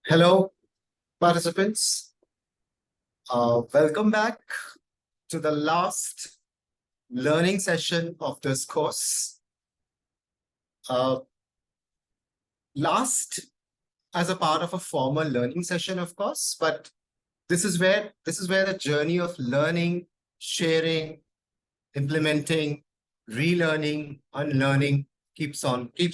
Hello, participants. Welcome back to the last learning session of this course. Uh, last as a part of a formal learning session, of course, but this is where the journey of learning, sharing, implementing, relearning, unlearning keeps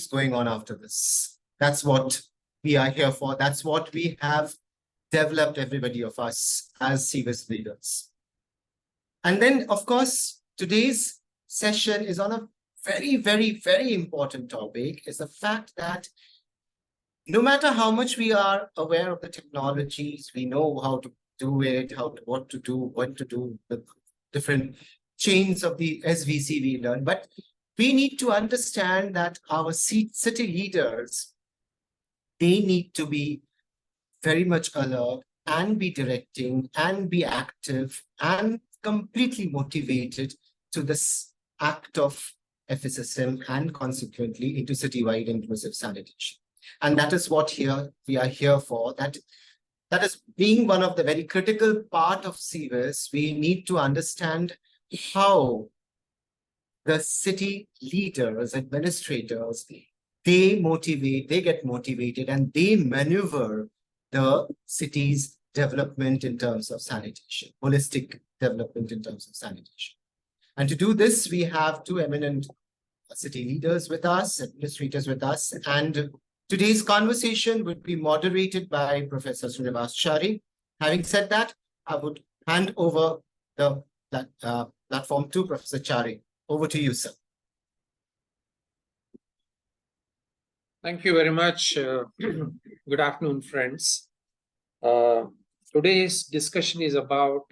going on after this. That's what we are here for. That's what we have developed, everybody of us, as CWIS leaders. And then, of course, today's session is on a very, very, very important topic, is the fact that no matter how much we are aware of the technologies, we know how to do it, what to do, when to do, the different chains of the SVC we learn. But we need to understand that our city leaders, they need to be very much alert and be directing and be active and completely motivated to this act of FSSM and consequently into citywide inclusive sanitation. And that is what we are here for. That is being one of the very critical part of CWIS. We need to understand how the city leaders, administrators, they get motivated and they maneuver the city's development in terms of sanitation, holistic development in terms of sanitation. And to do this, we have two eminent city leaders with us, administrators with us, and today's conversation would be moderated by Professor Srinivas Chari. Having said that, I would hand over the platform to Professor Chari. Over to you, sir. Thank you very much. Good afternoon, friends. Today's discussion is about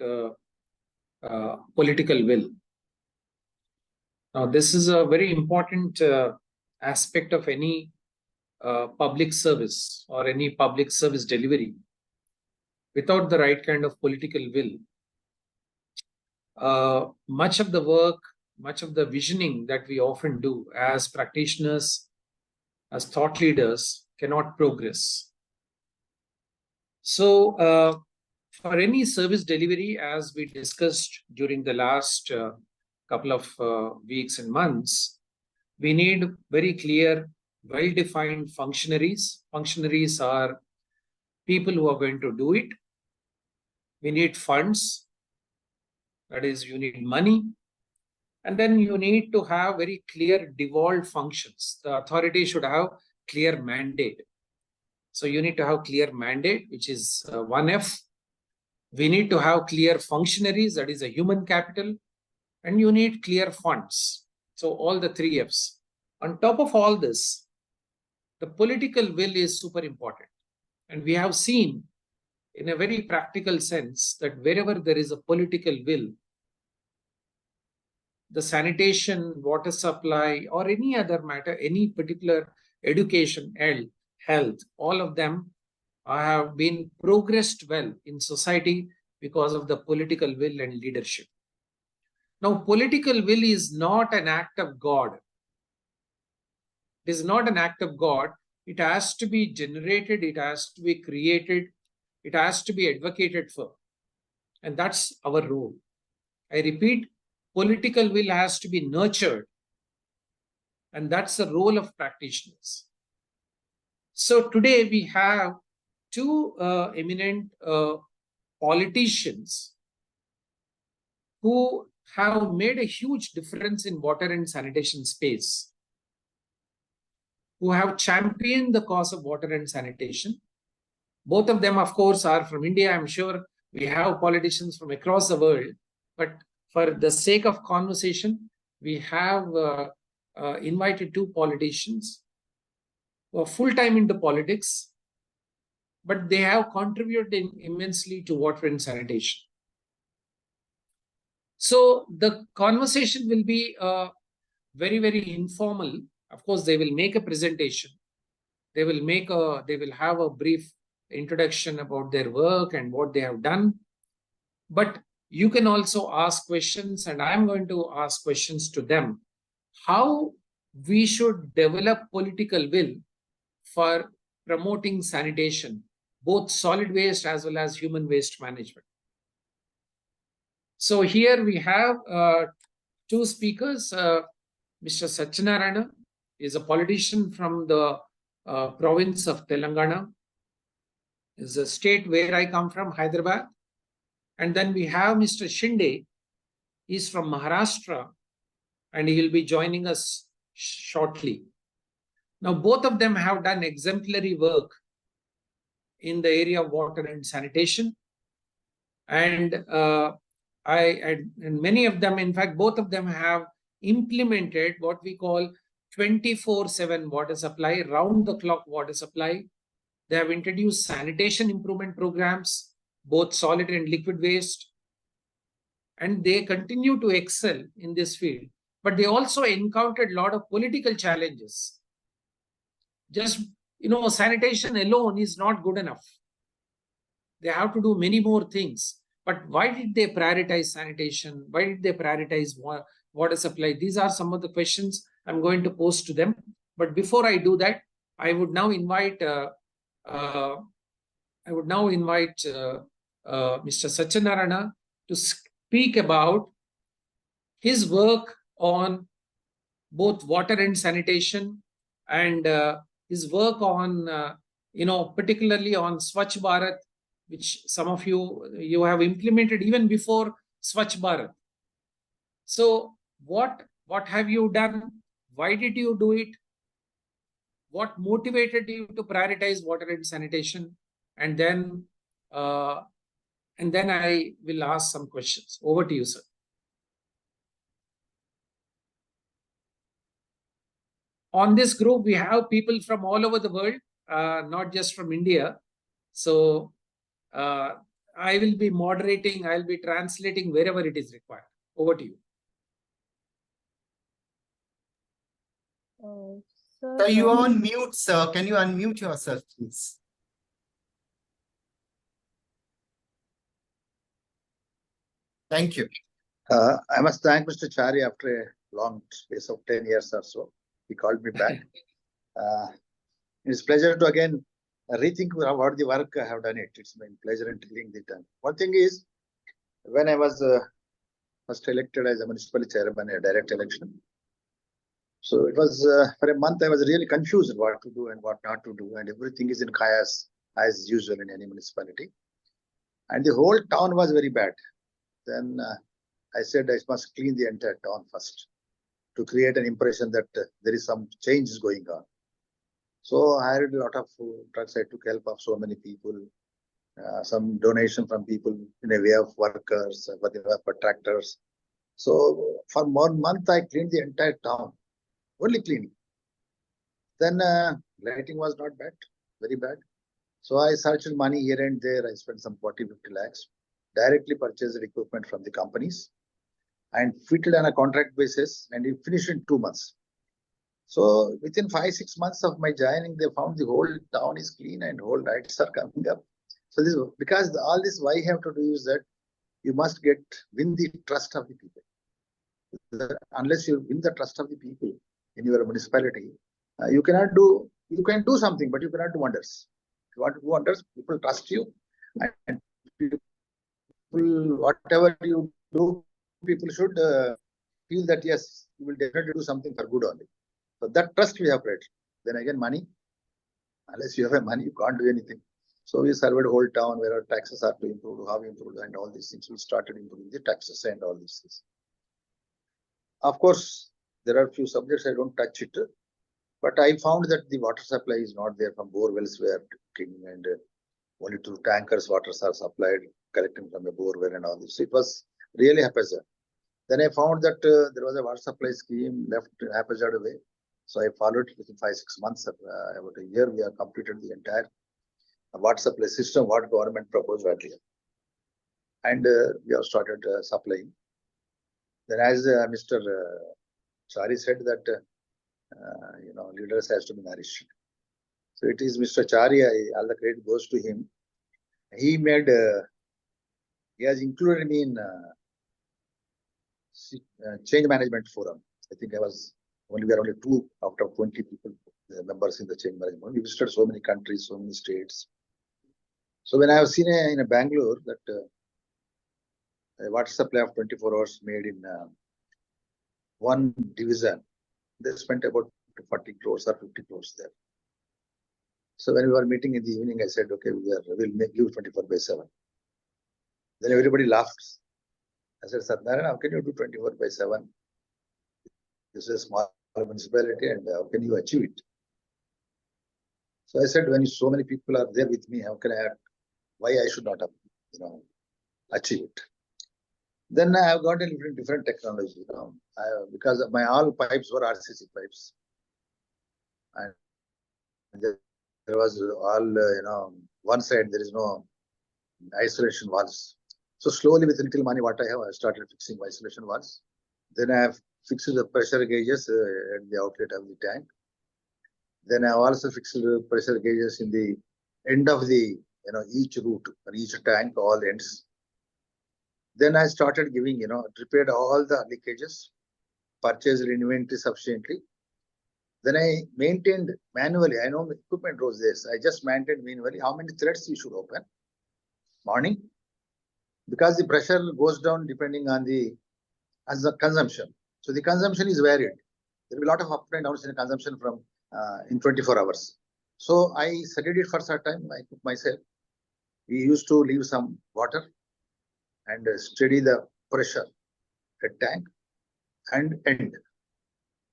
political will. Now, this is a very important aspect of any public service or any public service delivery. Without the right kind of political will, much of the work, much of the visioning that we often do as practitioners, as thought leaders, cannot progress. So, for any service delivery, as we discussed during the last couple of weeks and months, we need very clear, well-defined functionaries. Functionaries are people who are going to do it. We need funds. That is, you need money. And then you need to have very clear devolved functions. The authority should have clear mandate. So you need to have clear mandate, which is 1F. We need to have clear functionaries, that is a human capital. And you need clear funds. So all the 3Fs. On top of all this, the political will is super important. And we have seen in a very practical sense that wherever there is a political will, the sanitation, water supply, or any other matter, any particular education, health, all of them have been progressed well in society because of the political will and leadership. Now, political will is not an act of God. It is not an act of God. It has to be generated, it has to be created, it has to be advocated for. And that's our role. I repeat, political will has to be nurtured. And that's the role of practitioners. So today we have two eminent politicians who have made a huge difference in water and sanitation space, who have championed the cause of water and sanitation. Both of them, of course, are from India. I'm sure we have politicians from across the world, but for the sake of conversation, we have invited two politicians who are full-time into politics, but they have contributed immensely to water and sanitation. So the conversation will be very, very informal. Of course, they will make a presentation. They will have a brief introduction about their work and what they have done. But you can also ask questions, and I'm going to ask questions to them. How we should develop political will for promoting sanitation both solid waste as well as human waste management. So here we have two speakers. Mr. Satyanarayana is a politician from the province of Telangana. Is a state where I come from, Hyderabad. And then we have Mr. Shinde. He's from Maharashtra, and he will be joining us shortly. Now, both of them have done exemplary work in the area of water and sanitation. And and many of them, in fact, both of them have implemented what we call 24/7 water supply, round the clock water supply. They have introduced sanitation improvement programs, both solid and liquid waste. And they continue to excel in this field. But they also encountered a lot of political challenges. Just, sanitation alone is not good enough. They have to do many more things. But why did they prioritize sanitation? Why did they prioritize water supply? These are some of the questions I'm going to pose to them. But before I do that, I would now invite Mr. Satyanarayana to speak about his work on both water and sanitation, and his work on, particularly on Swachh Bharat, which some of you have implemented even before Swachh Bharat. So what have you done? Why did you do it? What motivated you to prioritize water and sanitation? And then I will ask some questions. Over to you, sir. On this group, we have people from all over the world, not just from India. So I will be moderating, I'll be translating wherever it is required. Over to you. So you're on mute, sir. Can you unmute yourself, please? Thank you. I must thank Mr. Chari after a long space of 10 years or so. He called me back. It's a pleasure to again rethink about the work I have done it. It's been a pleasure in telling the done. One thing is, when I was first elected as a municipal chairman, a direct election. So it was for a month I was really confused what to do and what not to do, and everything is in chaos as usual in any municipality. And the whole town was very bad. Then I said I must clean the entire town first to create an impression that there is some change going on. So I hired a lot of trucks. I took help of so many people, some donation from people in a way of workers, for tractors. So for 1 month I cleaned the entire town, only cleaning. Then lighting was not bad, very bad. So I searched money here and there. I spent some 40-50 lakhs, directly purchased equipment from the companies and fitted on a contract basis, and it finished in 2 months. So within 5-6 months of my joining, they found the whole town is clean and whole lights are coming up. So this, because all this why you have to do is that you must win the trust of the people. Unless you win the trust of the people in your municipality, you can do something, but you cannot do wonders. If you want to do wonders, people trust you, and people, whatever you do, people should feel that yes, you will definitely do something for good only. So that trust we have created. Then again, money. Unless you have money, you can't do anything. So we surveyed the whole town where our taxes are to improve, how we improve, and all these things. We started improving the taxes and all these things. Of course, there are a few subjects I don't touch it, but I found that the water supply is not there. From bore wells we are taking, and only 2 tankers waters are supplied, collecting from a bore well and all this. So it was really haphazard. Then I found that there was a water supply scheme left haphazard away. So I followed it within 5-6 months. About a year, we have completed the entire water supply system, what government proposed earlier. And we have started supplying. Then as Mr. Chari said that, leaders has to be nourished. So it is Mr. Chari, all the credit goes to him. He has included me in change management forum. I think we are only 2 out of 20 people, members in the change management. We visited so many countries, so many states. So when I have seen in a Bangalore that a water supply of 24 hours made in one division, they spent about 40 crores or 50 crores there. So when we were meeting in the evening, I said, okay, we'll make you 24/7. Then everybody laughed. I said, Satnarayan, how can you do 24/7? This is a small municipality, and how can you achieve it? So I said, when so many people are there with me, how can I? Why I should not have, achieve it? Then I have got a different technology, because my all pipes were RCC pipes, and there was all, one side there is no isolation valves. So slowly, with little money, what I have, I started fixing isolation valves. Then I have fixed the pressure gauges at the outlet of the tank. Then I have also fixed the pressure gauges in the end of the, each route or each tank, all ends. Then I started giving, repaired all the leakages, purchased inventory sufficiently. Then I maintained manually. I know equipment was this. I just maintained manually how many threads you should open morning, because the pressure goes down depending on the consumption. So the consumption is varied. There will be a lot of up and downs in consumption from in 24 hours. So I studied it for some time. I took myself. We used to leave some water and steady the pressure at tank and end.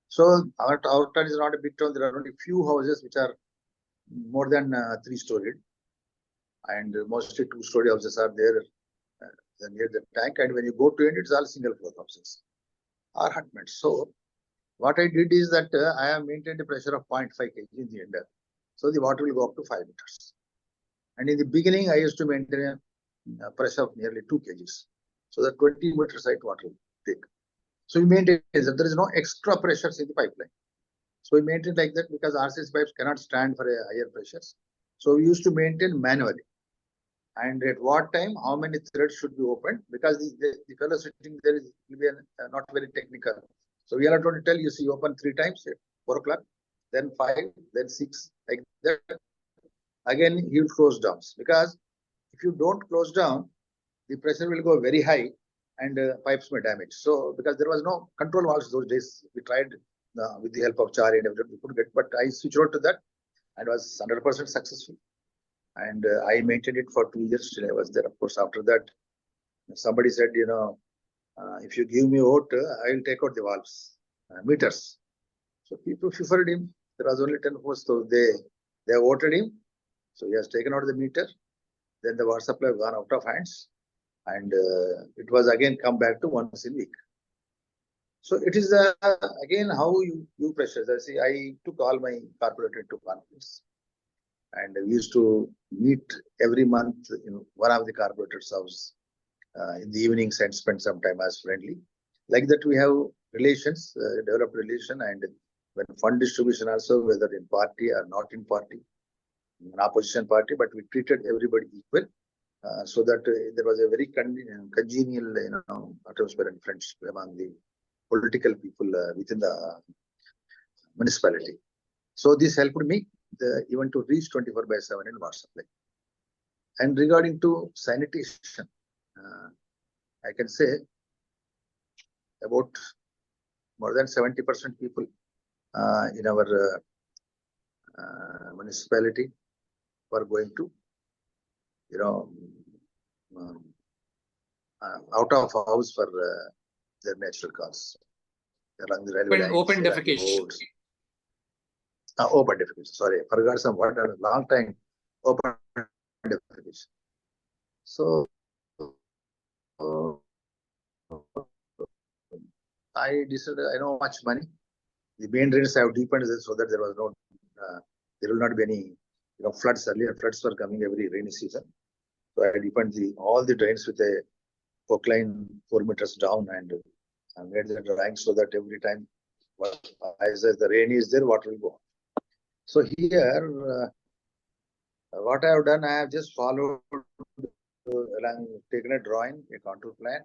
So our town is not a big town. There are only few houses which are more than 3-storied, and mostly 2-story houses are there near the tank. And when you go to end, it's all single floor houses or hutments. So what I did is that I have maintained a pressure of 0.5 kg in the end. So the water will go up to 5 meters. And in the beginning, I used to maintain a pressure of nearly 2 kgs. So that 20 meters height water will take. So we maintain that there is no extra pressures in the pipeline. So we maintain like that because RCC pipes cannot stand for a higher pressures. So we used to maintain manually. And at what time, how many threads should be opened? Because the fellow sitting there will be not very technical. So we are going to tell you, see, open 3 times at 4 o'clock, then 5, then 6, like that. Again, he will close down. Because if you don't close down, the pressure will go very high and pipes may damage. So, because there was no control valves those days, we tried with the help of Chari and everything, we could get, but I switched over to that and was 100% successful. And I maintained it for 2 years till I was there. Of course, after that, somebody said, if you give me out, I will take out the valves, meters. So people preferred him. There was only 10 votes, so they voted him. So he has taken out the meter. Then the water supply gone out of hands, and it was again come back to once a week. So it is again how you pressures. I took all my corporate into conference, and we used to meet every month in one of the corporators' house in the evenings and spend some time as friendly. Like that, we have relations, developed relation, and when fund distribution also, whether in party or not in party, an opposition party, but we treated everybody equal, so that there was a very congenial, atmosphere and friendship among the political people within the municipality. So this helped me even to reach 24/7 in water supply. And regarding to sanitation, I can say about more than 70% people in our municipality were going to, out of house for their natural cause along the railway lines. Open defecation. Open defecation. Sorry, I forgot some word. A long time. Open defecation. So I decided I know much money. The main drains have deepened so that there was no, there will not be any, floods. Earlier floods were coming every rainy season. So I deepened all the drains with a hook line 4 meters down and made the drawing so that every time as the rain is there, water will go. So here, what I have done, I have just followed along, taken a drawing, a contour plan.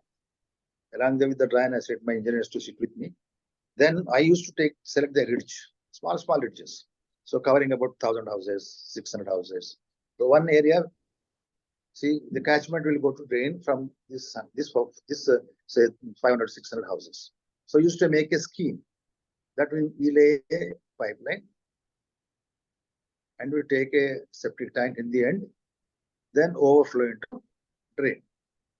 Along with the drawing, I said my engineers to sit with me. Then I used to select the ridge, small ridges. So covering about 1,000 houses, 600 houses. So one area See, the catchment will go to drain from this say 500, 600 houses. So used to make a scheme that we lay a pipeline and we take a septic tank in the end, then overflow into drain.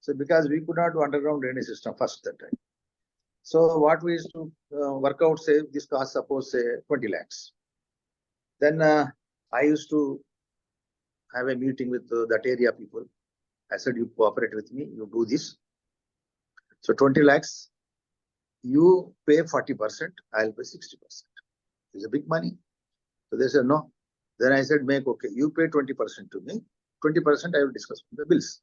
So because we could not do underground drainage system first that time. So what we used to work out, say this cost suppose say 20 lakhs. Then I used to have a meeting with that area people. I said, you cooperate with me, you do this. So 20 lakhs, you pay 40%, I'll pay 60%. It's a big money. So they said, no. Then I said, make okay, you pay 20% to me, 20% I will discuss the bills.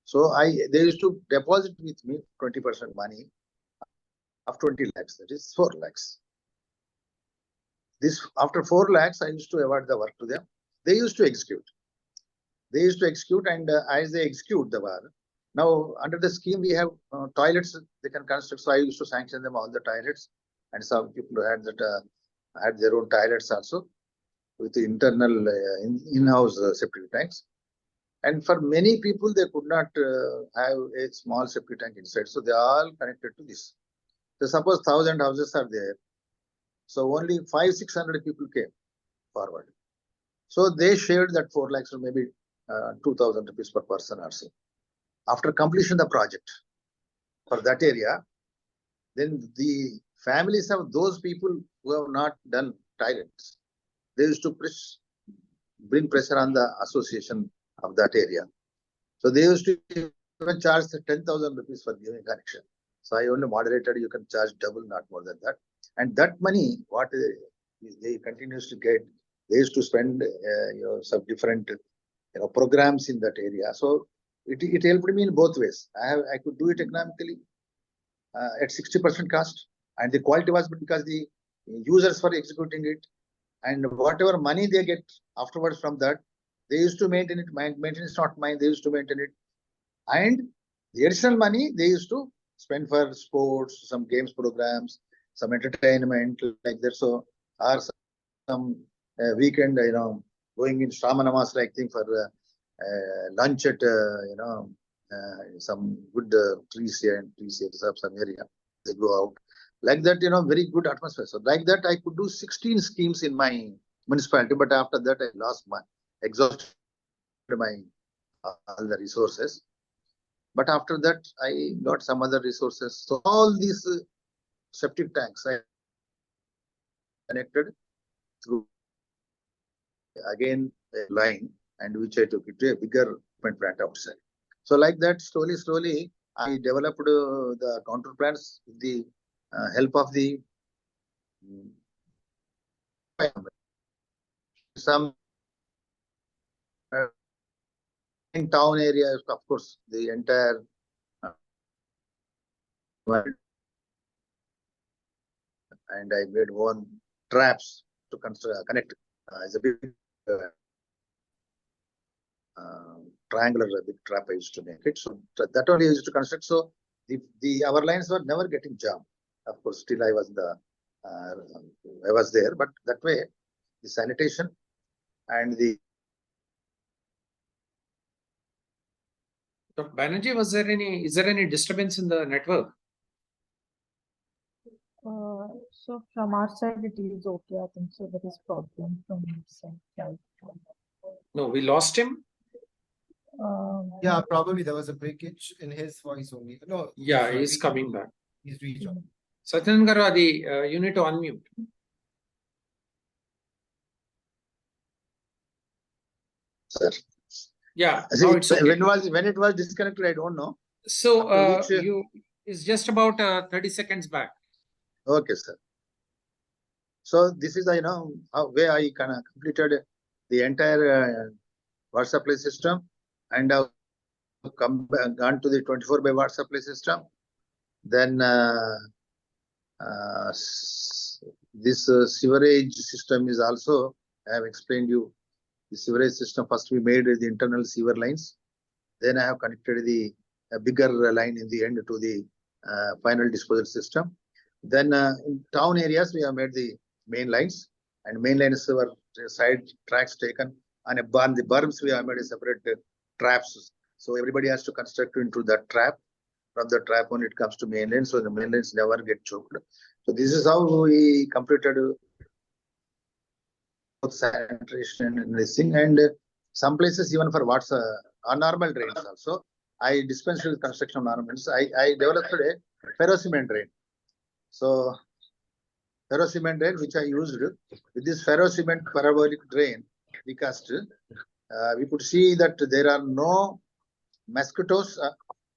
So they used to deposit with me 20% money of 20 lakhs, that is 4 lakhs. This after 4 lakhs, I used to award the work to them. They used to execute. And as they execute the work, now under the scheme we have toilets they can construct. So I used to sanction them all the toilets, and some people had that had their own toilets also with the internal in-house septic tanks. And for many people, they could not have a small septic tank inside, so they are all connected to this. So suppose 1,000 houses are there, so only 500-600 people came forward. So they shared that 4 lakhs or maybe 2,000 rupees per person or so. After completion of the project for that area, then the families of those people who have not done toilets, they used to bring pressure on the association of that area. So they used to even charge 10,000 rupees for giving connection. So I only moderated, you can charge double, not more than that. And that money, what they continuously get, they used to spend some different programs in that area. So it helped me in both ways. I could do it economically at 60% cost, and the quality was because the users were executing it, and whatever money they get afterwards from that, they used to maintain it. Maintenance not mine, they used to maintain it, and the additional money they used to spend for sports, some games programs, some entertainment like that. So or some weekend, going in Shramanamas like thing for lunch at some good trees here and trees here, some area. They go out like that, very good atmosphere. So like that, I could do 16 schemes in my municipality, but after that, I lost my exhausted my all the resources. But after that, I got some other resources. So all these septic tanks I connected through again a line, and which I took it to a bigger plant outside. So like that, slowly, I developed the counter plants with the help of the some in town areas, of course, the entire and I made one traps to connect as a big triangular big trap I used to make it. So that only I used to construct. So our lines were never getting jammed. Of course, still I was there, but that way the sanitation and the. Dr. Banerjee, is there any disturbance in the network? So from our side, it is okay. I think so. There is problem from your side. No, we lost him. Yeah, probably there was a breakage in his voice only. No. Yeah, he's coming back. He's rejoined. Satyan Garu, you need to unmute. Sir. Yeah, now it's okay. When it was disconnected, I don't know. So it's just about 30 seconds back. Okay, sir. So this is way I kind of completed the entire water supply system, and gone to the 24 by water supply system. Then this sewerage system is also, I have explained you the sewerage system. First we made the internal sewer lines, then I have connected the bigger line in the end to the final disposal system. Then in town areas we have made the main lines, and main lines were side tracks taken on the berms. We have made a separate traps So everybody has to construct into that trap. From the trap when it comes to mainland, so the mainlands never get choked. So this is how we completed both sanitation and this thing, and some places even for what's normal drains also. I dispensed with construction ornaments. I developed a ferrocement drain. So ferrocement drain, which I used with this ferrocement parabolic drain, because we could see that there are no mosquitoes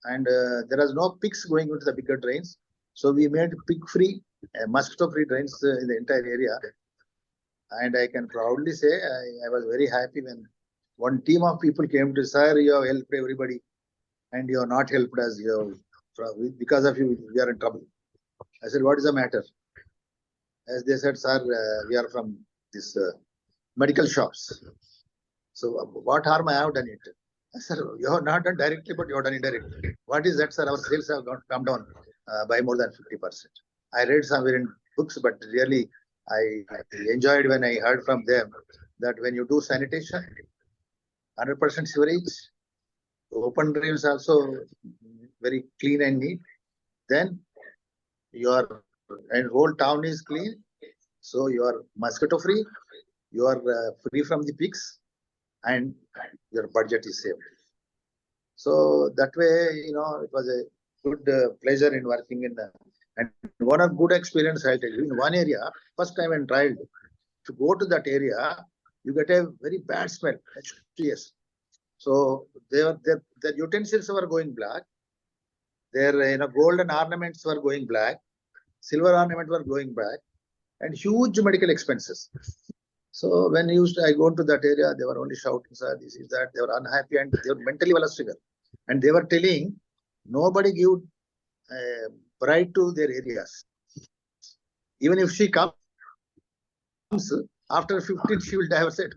and there is no pigs going into the bigger drains. So we made pig-free, mosquito-free drains in the entire area. And I can proudly say I was very happy when one team of people came to, sir, you have helped everybody and you have not helped us. Because of you, we are in trouble. I said, what is the matter? As they said, sir, we are from this medical shops. So what harm I have done it? I said, you have not done directly, but you have done indirectly. What is that, sir? Our sales have come down by more than 50%. I read somewhere in books, but really I enjoyed when I heard from them that when you do sanitation, 100% sewerage, open drains also very clean and neat, then your and whole town is clean, so you are mosquito free, you are free from the pigs, and your budget is saved. So that way, it was a good pleasure in working in and one of good experience I tell you. In one area, first time when tried to go to that area, you get a very bad smell, HTS. So their utensils were going black, their golden ornaments were going black, silver ornaments were going black, and huge medical expenses. So when I go to that area, they were only shouting, sir, this is that. They were unhappy and they were mentally vulnerable. And they were telling nobody give bride to their areas. Even if she comes, after 15, she will divorce at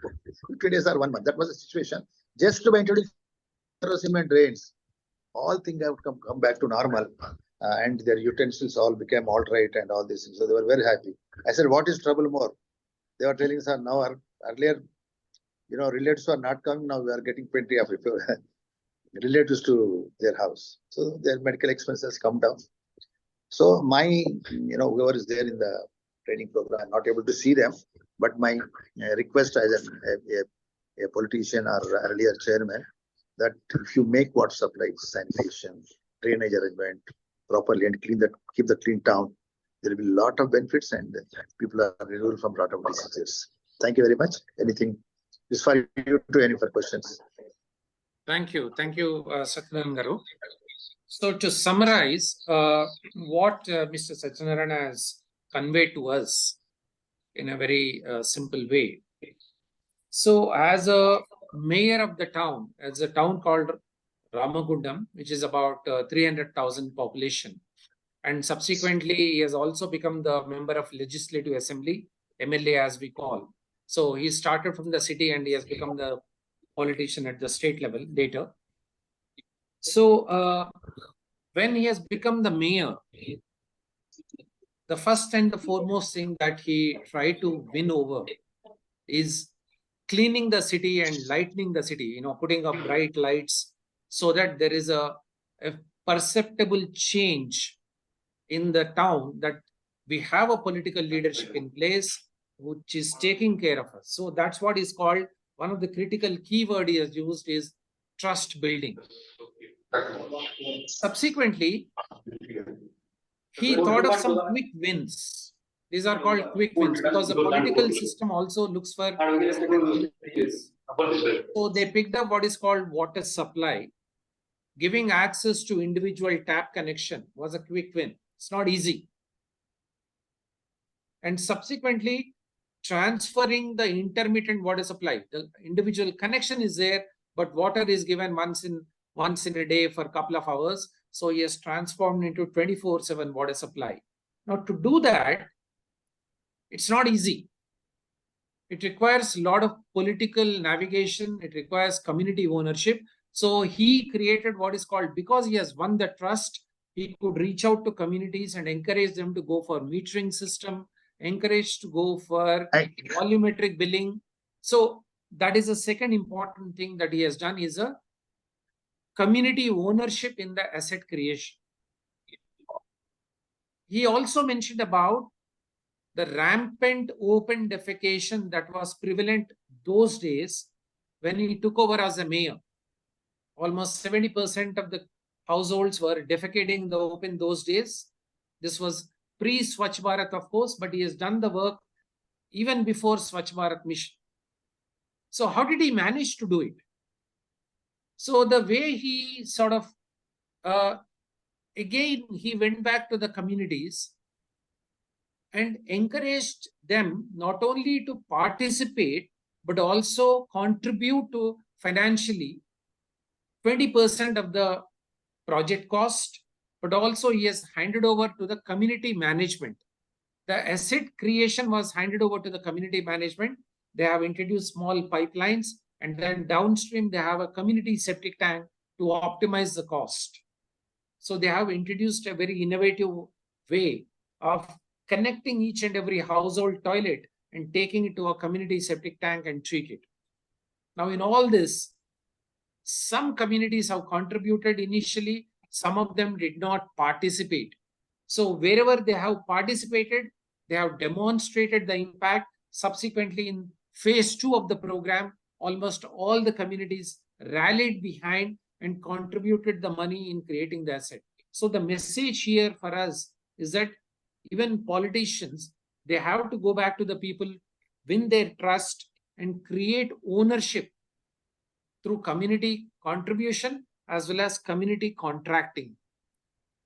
15 days or 1 month. That was the situation. Just by introducing cement drains, all things have come back to normal. And their utensils all became all right and all these things. So they were very happy. I said, what is trouble more? They were telling, sir, now earlier, relatives are not coming. Now we are getting plenty of relatives to their house. So their medical expenses come down. So my, whoever is there in the training program, I'm not able to see them, but my request as a politician or earlier chairman, that if you make water supply, sanitation, drainage arrangement properly and keep the clean town, there will be a lot of benefits and people are relieved from a lot of diseases. Thank you very much. Anything is for you to any further questions. Thank you. Thank you, Satyanarayan Garu. So to summarize, what Mr. Satyanarayan has conveyed to us in a very simple way. So as a mayor of the town, as a town called Ramagundam, which is about 300,000 population, and subsequently he has also become the member of Legislative Assembly, MLA as we call. So he started from the city and he has become the politician at the state level later. So when he has become the mayor, the first and the foremost thing that he tried to win over is cleaning the city and lightening the city, putting up bright lights so that there is a perceptible change in the town, that we have a political leadership in place which is taking care of us. So that's what is called, one of the critical keyword he has used is trust building. Subsequently, he thought of some quick wins. These are called quick wins because the political system also looks for certain quick wins. So they picked up what is called water supply. Giving access to individual tap connection was a quick win. It's not easy. And subsequently, transferring the intermittent water supply. The individual connection is there, but water is given once in a day for a couple of hours. So he has transformed into 24/7 water supply. Now to do that, it's not easy. It requires a lot of political navigation. It requires community ownership. So he created what is called, because he has won the trust, he could reach out to communities and encourage them to go for metering system, encourage to go for volumetric billing. So that is the second important thing that he has done, is a community ownership in the asset creation. He also mentioned about the rampant open defecation that was prevalent those days when he took over as a mayor. Almost 70% of the households were defecating in the open those days. This was pre-Swachh Bharat, of course, but he has done the work even before Swachh Bharat mission. So how did he manage to do it? So the way he sort of, again, he went back to the communities and encouraged them not only to participate, but also contribute to financially 20% of the project cost, but also he has handed over to the community management. The asset creation was handed over to the community management. They have introduced small pipelines, and then downstream they have a community septic tank to optimize the cost. So they have introduced a very innovative way of connecting each and every household toilet and taking it to a community septic tank and treat it. Now in all this, some communities have contributed initially, some of them did not participate. So wherever they have participated, they have demonstrated the impact. Subsequently, in phase 2 of the program, almost all the communities rallied behind and contributed the money in creating the asset. So the message here for us is that even politicians, they have to go back to the people, win their trust, and create ownership through community contribution as well as community contracting.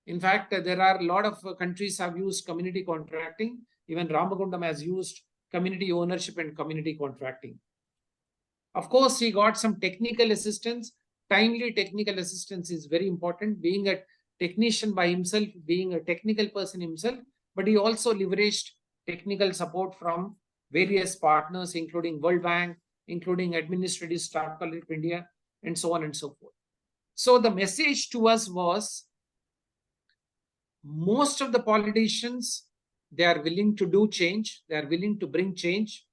In fact, there are a lot of countries have used community contracting. Even Ramagundam has used community ownership and community contracting. Of course, he got some technical assistance. Timely technical assistance is very important, being a technician by himself, being a technical person himself, but he also leveraged technical support from various partners, including World Bank, including Administrative Staff College of India, and so on and so forth. So the message to us was, most of the politicians, they are willing to do change, they are willing to bring change.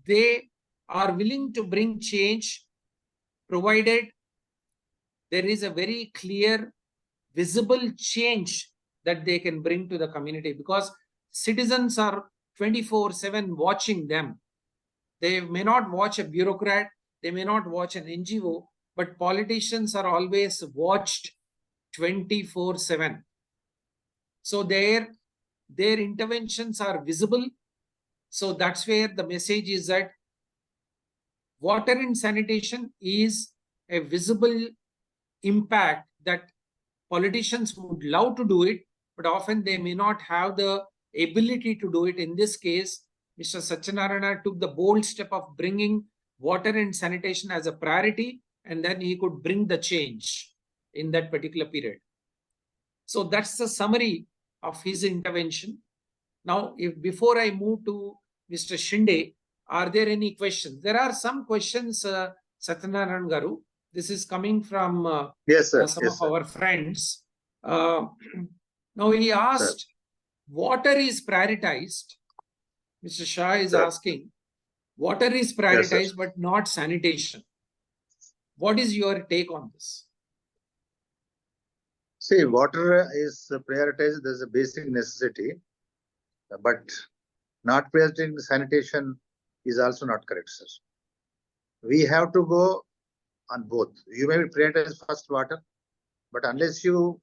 They are willing to bring change provided there is a very clear, visible change that they can bring to the community, because citizens are 24/7 watching them. They may not watch a bureaucrat, they may not watch an NGO, but politicians are always watched 24/7. So their interventions are visible. So that's where the message is that water and sanitation is a visible impact that politicians would love to do it, but often they may not have the ability to do it. In this case, Mr. Satyanarayana took the bold step of bringing water and sanitation as a priority, and then he could bring the change in that particular period. So that's the summary of his intervention. Now, before I move to Mr. Shinde, are there any questions? There are some questions, Satyanarayan Garu. This is coming from Yes, sir. some Yes, of sir. our friends. Now he asked, water is prioritized. Mr. Shah is Sir. asking, water is prioritized, but not sanitation. What is your take on this? See, water is prioritized as a basic necessity, but not prioritizing sanitation is also not correct, sir. We have to go on both. You may prioritize first water, but unless you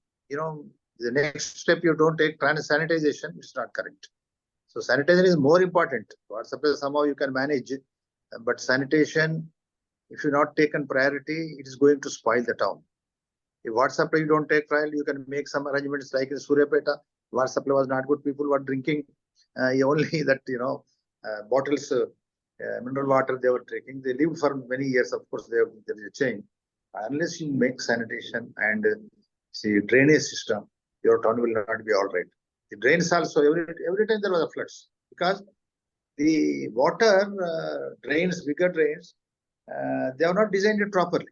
the next step you don't take sanitization, it's not correct. So sanitation is more important. Water supply somehow you can manage, but sanitation, if you not taken priority, it is going to spoil the town. If water supply you don't take trial, you can make some arrangements like in Suryapeta. Water supply was not good. People were drinking only that bottles, mineral water they were taking. They lived for many years. Of course, there is a change. Unless you make sanitation and see drainage system, your town will not be all right. The drains also every time there was a floods, because the water drains, bigger drains, they are not designed it properly.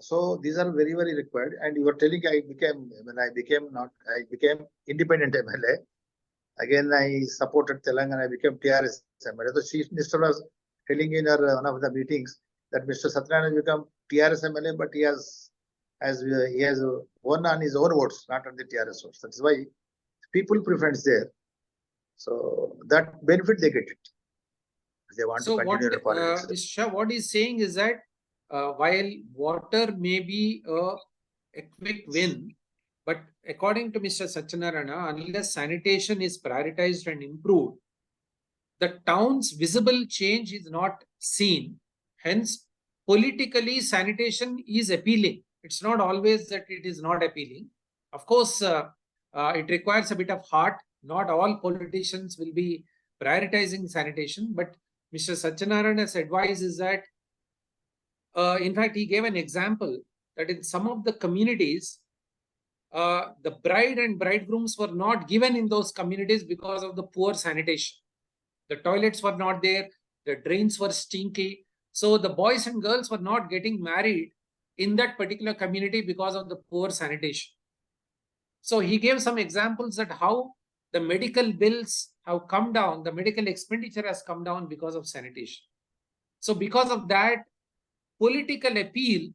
So these are very, very required. And you were telling I became independent MLA. Again, I supported Telangana. I became TRS MLA. The chief minister was telling in one of the meetings that Mr. Satyanarayana become TRS MLA, but he has won on his own votes, not on the TRS votes. That's why people preference there. So that benefit they get it. They want So to what continue the politics. Mr. Shah, what he's saying is that while water may be a quick win, but according to Mr. Satyanarayana, unless sanitation is prioritized and improved, the town's visible change is not seen. Hence, politically, sanitation is appealing. It's not always that it is not appealing. Of course, it requires a bit of heart. Not all politicians will be prioritizing sanitation, but Mr. Satyanarayana's advice is that, in fact, he gave an example that in some of the communities, the bride and bridegrooms were not given in those communities because of the poor sanitation. The toilets were not there, the drains were stinky. So the boys and girls were not getting married in that particular community because of the poor sanitation. So he gave some examples that how the medical bills have come down, the medical expenditure has come down because of sanitation. So because of that political appeal,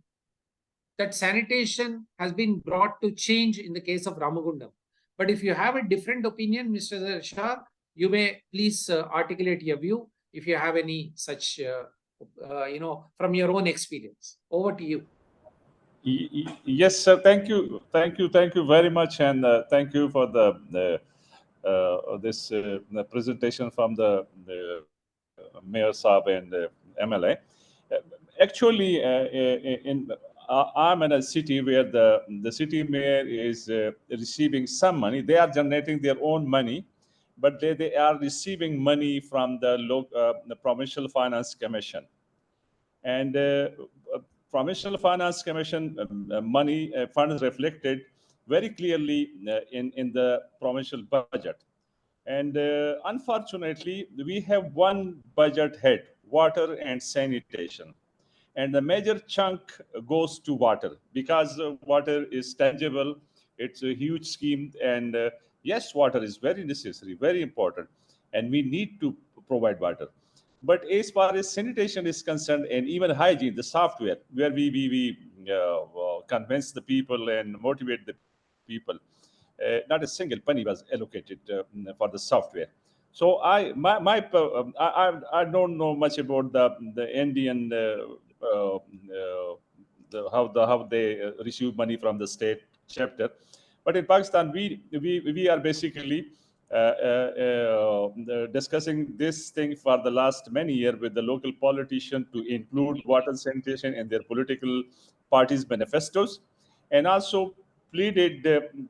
that sanitation has been brought to change in the case of Ramagundam. But if you have a different opinion, Mr. Shah, you may please articulate your view if you have any such, from your own experience. Over to you. Yes, sir. Thank you very much, and thank you for this presentation from the Mayor Saab and MLA. Actually, I'm in a city where the city mayor is receiving some money. They are generating their own money, but they are receiving money from the Provincial Finance Commission. And Provincial Finance Commission money funds reflected very clearly in the provincial budget. And unfortunately, we have one budget head, water and sanitation. And the major chunk goes to water because water is tangible. It's a huge scheme. And yes, water is very necessary, very important. And we need to provide water. But as far as sanitation is concerned, and even hygiene, the software, where we convince the people and motivate the people, not a single penny was allocated for the software. So I don't know much about the Indian how they receive money from the state chapter, but in Pakistan we are basically discussing this thing for the last many years with the local politician to include water and sanitation in their political parties' manifestos, and also pleaded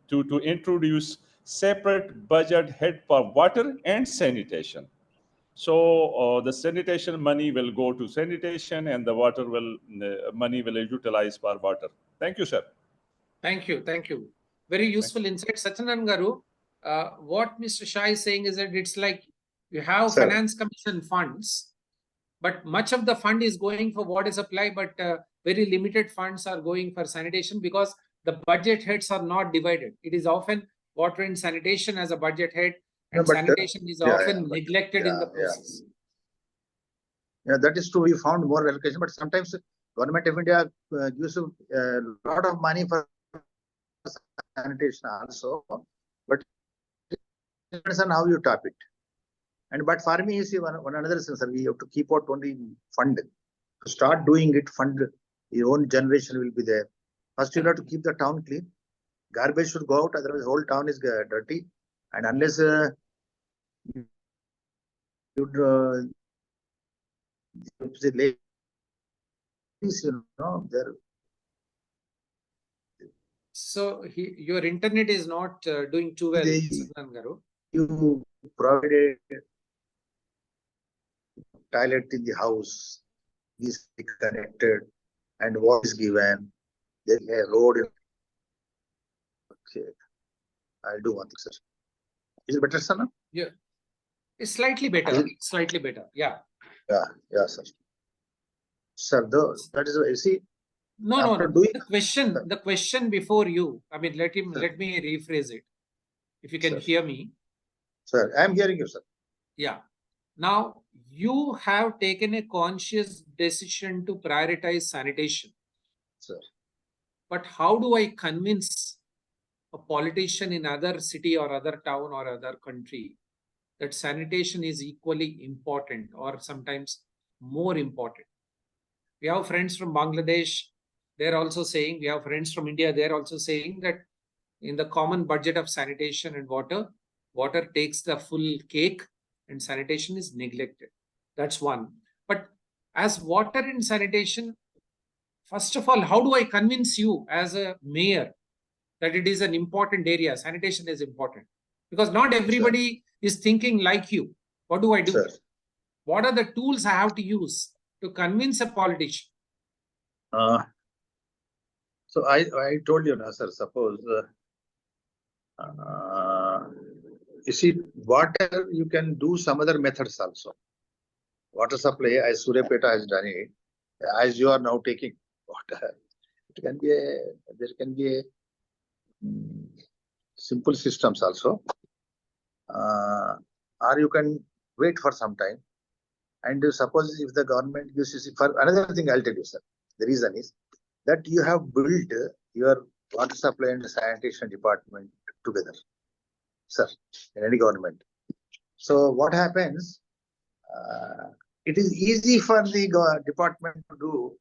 to introduce separate budget head for water and sanitation. So the sanitation money will go to sanitation, and the water money will utilize for water. Thank you, sir. Thank you. Very useful insight. Satyanarayana Garu, what Mr. Shah is saying is that it's like you have finance commission funds, but much of the fund is going for water supply, but very limited funds are going for sanitation because the budget heads are not divided. It is often water and sanitation as a budget head, and sanitation is often neglected in the process. Yeah, that is true. We found more allocation, but sometimes Government of India gives a lot of money for sanitation also, but it depends on how you tap it. And but for me, you see, one another sense, we have to keep out only fund. To start doing it, fund, your own generation will be there. First, you have to keep the town clean. Garbage should go out, otherwise the whole town is dirty. And unless ladies, there. So your internet is not doing too well, Satyanarayana Garu. You provided toilet in the house, is connected, and what is given. There is a road. Okay, I'll do one thing, sir. Is it better, sir? Now? Yeah, it's slightly better. Slightly better. Yeah. Yeah, sir. Sir, that is, you see. No. The question before you. I mean, let me rephrase it. If you can hear me. Sir, I am hearing you, sir. Yeah. Now, you have taken a conscious decision to prioritize sanitation. Sir. But how do I convince a politician in other city or other town or other country that sanitation is equally important or sometimes more important? We have friends from Bangladesh, they're also saying, we have friends from India, they're also saying that in the common budget of sanitation and water, water takes the full cake and sanitation is neglected. That's one. But as water and sanitation, first of all, how do I convince you as a mayor that it is an important area? Sanitation is important because not everybody is thinking like you. What do I do? Sir. What are the tools I have to use to convince a politician? So I told you, sir, suppose you see, water, you can do some other methods also. Water supply, as Suryapeta has done it, as you are now taking water, it can be there can be simple systems also. Or you can wait for some time. And suppose if the government gives you, for another thing, I'll tell you, sir. The reason is that you have built your water supply and sanitation department together, sir, in any government. So what happens? It is easy for the department to do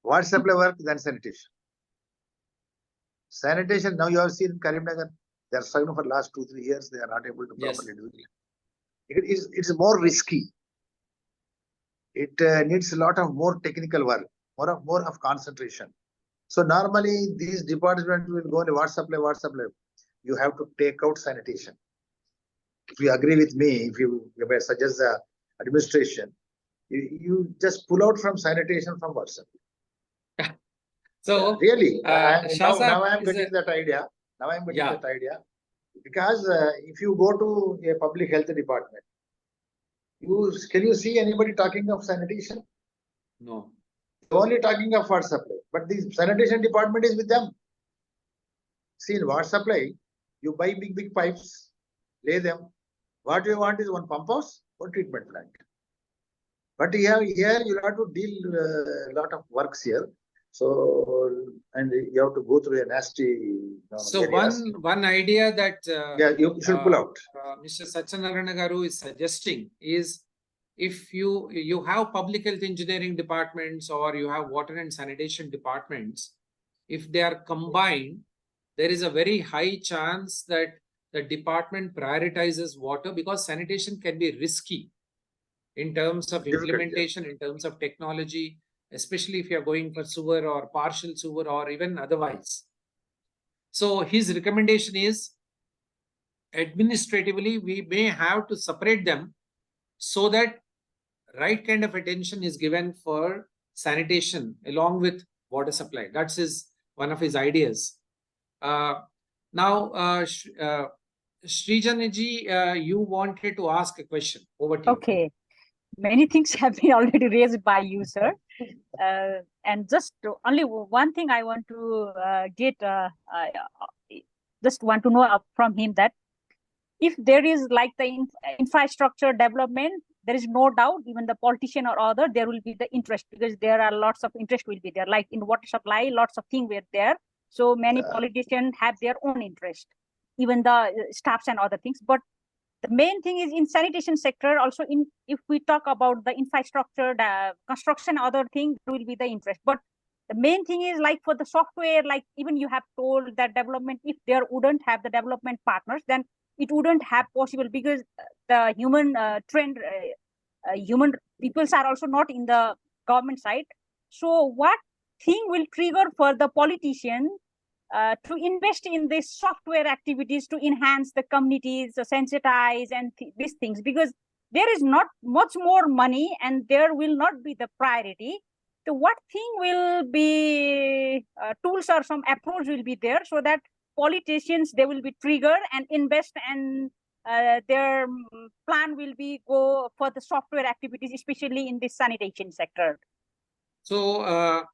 water supply work than sanitation. Sanitation, now you have seen Karimnagar, they are struggling for last 2-3 years, they are not able to properly do it. It's more risky. It needs a lot of more technical work, more of concentration. So normally these departments will go in water supply. You have to take out sanitation. If you agree with me, if you may suggest the administration, you just pull out from sanitation from water supply. So really, now I am is getting that idea. Now I am getting Yeah. that idea. Because if you go to a public health department, can you see anybody talking of sanitation? No. Only talking of water supply, but the sanitation department is with them. See, in water supply, you buy big pipes, lay them. What you want is one pump house, one treatment plant. But here you have to deal a lot of works here. So, and you have to go through a nasty So areas. one idea that You should pull out. Mr. Satyanarayana Garu is suggesting is, if you have public health engineering departments or you have water and sanitation departments, if they are combined, there is a very high chance that the department prioritizes water, because sanitation can be risky in terms of Difficult, implementation, in terms of technology, especially if you are going for sewer or partial sewer or even otherwise. So his recommendation is, administratively, we may have to separate them so that right kind of attention is given for sanitation along with water supply. That's one of his ideas. Now, Srijaniji, you wanted to ask a question. Over to you. Okay. Many things have been already raised by you, sir. And just only one thing I want to just want to know from him, that if there is like the infrastructure development, there is no doubt, even the politician or other, there will be the interest, because there are lots of interest will be there. Like in water supply, lots of things were there. So many politicians have their own interest, even the staffs and other things. But the main thing is in sanitation sector also, if we talk about the infrastructure, the construction, other thing, there will be the interest. But the main thing is like for the software, like even you have told that development, if there wouldn't have the development partners, then it wouldn't have possible, because the human human peoples are also not in the government side. So what thing will trigger for the politician to invest in these software activities to enhance the communities, sensitize and these things? Because there is not much more money and there will not be the priority. So what thing will be tools or some approach will be there, so that politicians, they will be triggered and invest, and their plan will be go for the software activities, especially in the sanitation sector? So,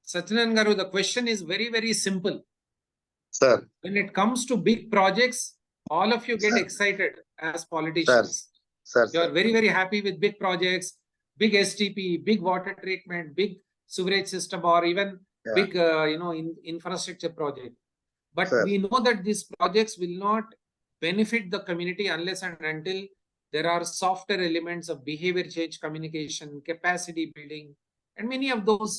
Satyanarayana Garu, the question is very, very simple. Sir. When it comes to big projects, all of you get excited as politicians. Sir. You are very, very happy with big projects, big STP, big water treatment, big sewerage system or even Yeah. big, infrastructure project. But Sir. we know that these projects will not benefit the community unless and until there are softer elements of behavior change, communication, capacity building, and many of those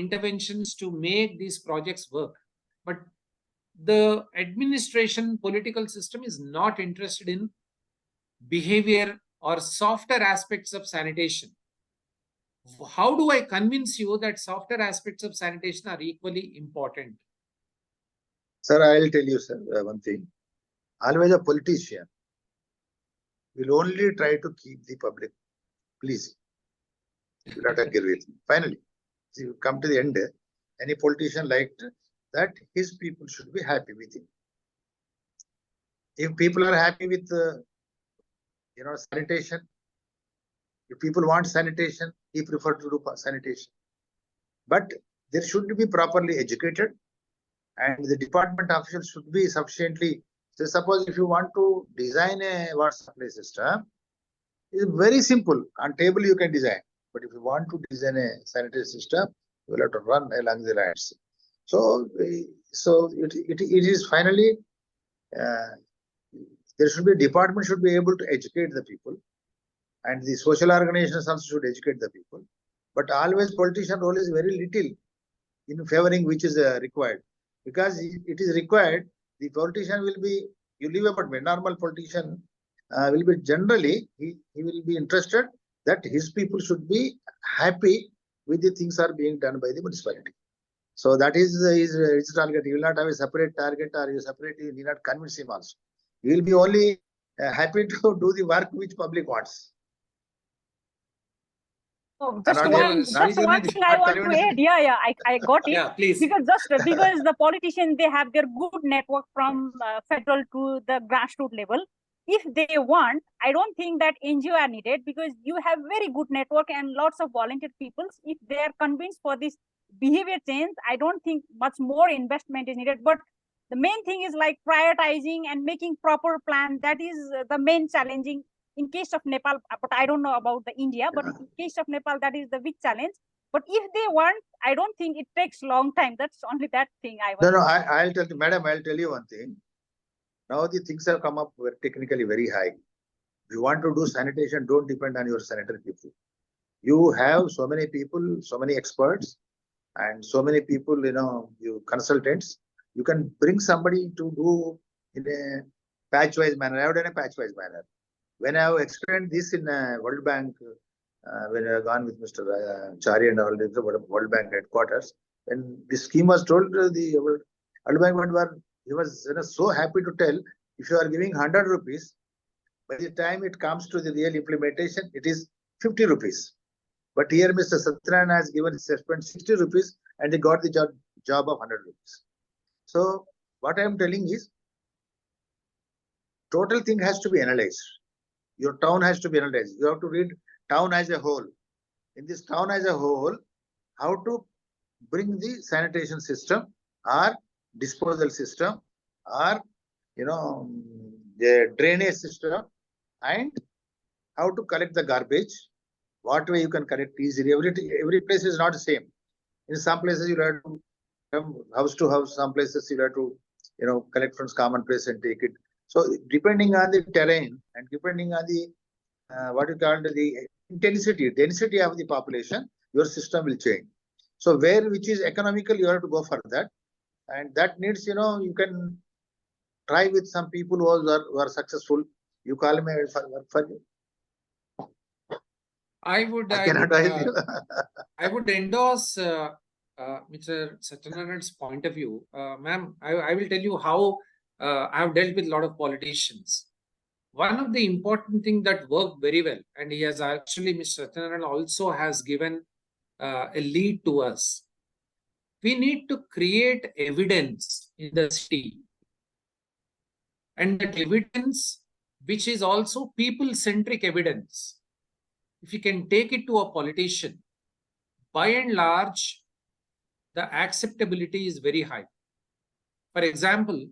interventions to make these projects work. But the administration political system is not interested in behavior or softer aspects of sanitation. How do I convince you that softer aspects of sanitation are equally important? Sir, I'll tell you, sir, one thing. Always a politician will only try to keep the public pleasing. You will not agree with me. Finally, you come to the end, any politician liked that his people should be happy with him. If people are happy with, sanitation, if people want sanitation, he prefer to do sanitation. But they should be properly educated, and the department officials should be sufficiently. So suppose if you want to design a water supply system, it's very simple. On table you can design. But if you want to design a sanitary system, you will have to run along the lines. So it is finally, there should be a department should be able to educate the people, and the social organizations also should educate the people. But always politician role is very little in favoring which is required, because it is required. The politician will be, you leave apartment, normal politician will be generally, he will be interested that his people should be happy with the things are being done by the municipality. So that is his target. He will not have a separate target, or you separate, you need not convince him also. He will be only happy to do the work which public wants. Oh, And just not one thing I want to add. Yeah, I got it. Yeah, please. Because the politicians, they have their good network from federal to the grassroots level. If they want, I don't think that NGO are needed, because you have very good network and lots of volunteer people. If they are convinced for this behavior change, I don't think much more investment is needed. But the main thing is like prioritizing and making proper plan. That is the main challenging in case of Nepal. But I don't know about the India, but in case of Nepal, that is the big challenge. But if they want, I don't think it takes long time. That's only that thing I want. No, I'll tell you, madam, I'll tell you one thing. Now the things have come up technically very high. If you want to do sanitation, don't depend on your sanitary people. You have so many people, so many experts, and so many people, you consultants. You can bring somebody to do in a patchwise manner. I have done a patchwise manner. When I have explained this in World Bank, when I have gone with Mr. Chari and all the World Bank headquarters, when the scheme was told, the World Bank member, he was so happy to tell, if you are giving 100 rupees, by the time it comes to the real implementation, it is 50 rupees. But here Mr. Satyanan has given spent 60 rupees and he got the job of 100 rupees. So what I am telling is, total thing has to be analyzed. Your town has to be analyzed. You have to read town as a whole. In this town as a whole, how to bring the sanitation system or disposal system or the drainage system, and how to collect the garbage, what way you can collect easily. Every place is not the same. In some places you have to come house to house, some places you have to collect from common place and take it. So depending on the terrain and depending on the what you call the density of the population, your system will change. So which is economical, you have to go for that, and that needs you can try with some people who are successful. You call me work for you. I would endorse Mr. Satyanarayan's point of view. Ma'am, I will tell you how I have dealt with a lot of politicians. One of the important things that worked very well, and he has actually, Mr. Satyanarayan also has given a lead to us. We need to create evidence in the city. And that evidence, which is also people-centric evidence, if you can take it to a politician, by and large, the acceptability is very high. For example,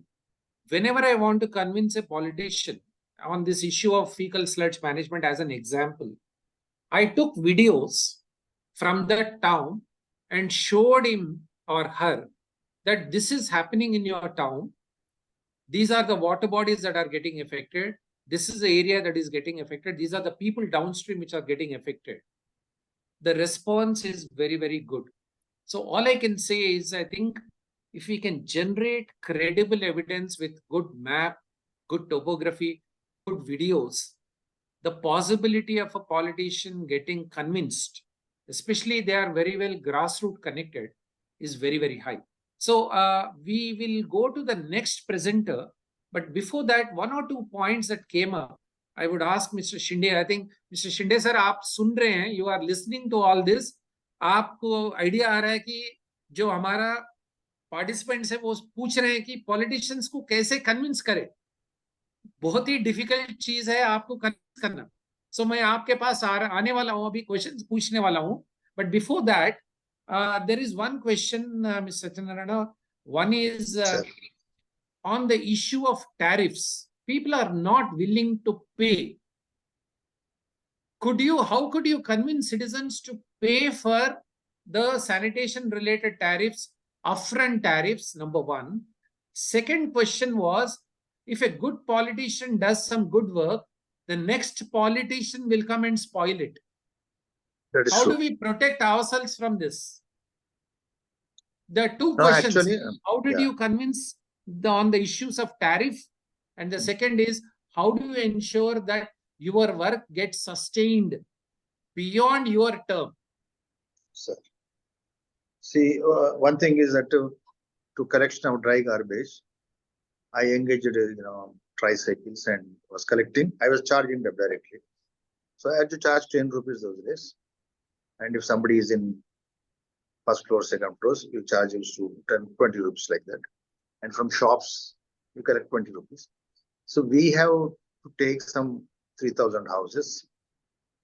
whenever I want to convince a politician on this issue of fecal sludge management as an example, I took videos from that town and showed him or her that this is happening in your town. These are the water bodies that are getting affected. This is the area that is getting affected. These are the people downstream which are getting affected. The response is very, very good. So all I can say is, I think if we can generate credible evidence with good map, good topography, good videos, the possibility of a politician getting convinced, especially they are very well grassroots connected, is very, very high. So we will go to the next presenter. But before that, one or two points that came up, I would ask Mr. Shinde. I think Mr. Shinde sir, आप सुन रहे हैं, you are listening to all this. आपको idea आ रहा है कि जो हमारा participants है वो पूछ रहे हैं कि पॉलिटिशियंस को कैसे कन्विंस करें. बहुत ही डिफिकल्ट चीज है आपको कन्विंस करना. सो मैं आपके पास आने वाला हूं, अभी क्वेश्चंस पूछने वाला हूं. But before that there is one question mister Satyanarayana. One is on the issue of tariffs. People are not willing to pay. How could you convince citizens to pay for the sanitation related tariffs, upfront tariffs, number one. Second question was, if a good politician does some good work, the next politician will come and spoil it. That is How true. do we protect ourselves from this? There are two No, questions. actually, How did yeah. you convince on the issues of tariff? And the second is, how do you ensure that your work gets sustained beyond your term? Sir. See, one thing is that to collection of dry garbage, I engaged, tricycles and was collecting. I was charging them directly. So I had to charge 10 rupees those days. And if somebody is in first floor, second floor, you charge used to 10, 20 rupees like that. And from shops, you collect 20 rupees. So we have to take some 3,000 houses,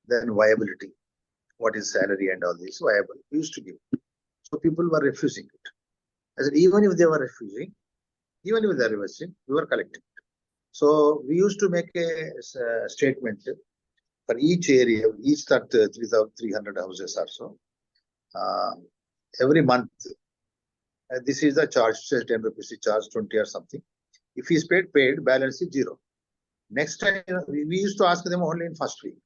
then viability. What is salary and all this viable? We used to give. So people were refusing it. I said, even if they were refusing, even if they are refusing, we were collecting it. So we used to make a statement for each area, each 3,300 houses or so. Every month, this is the charge, say 10 rupees, he charged 20 or something. If he is paid, balance is 0. Next time, we used to ask them only in first week.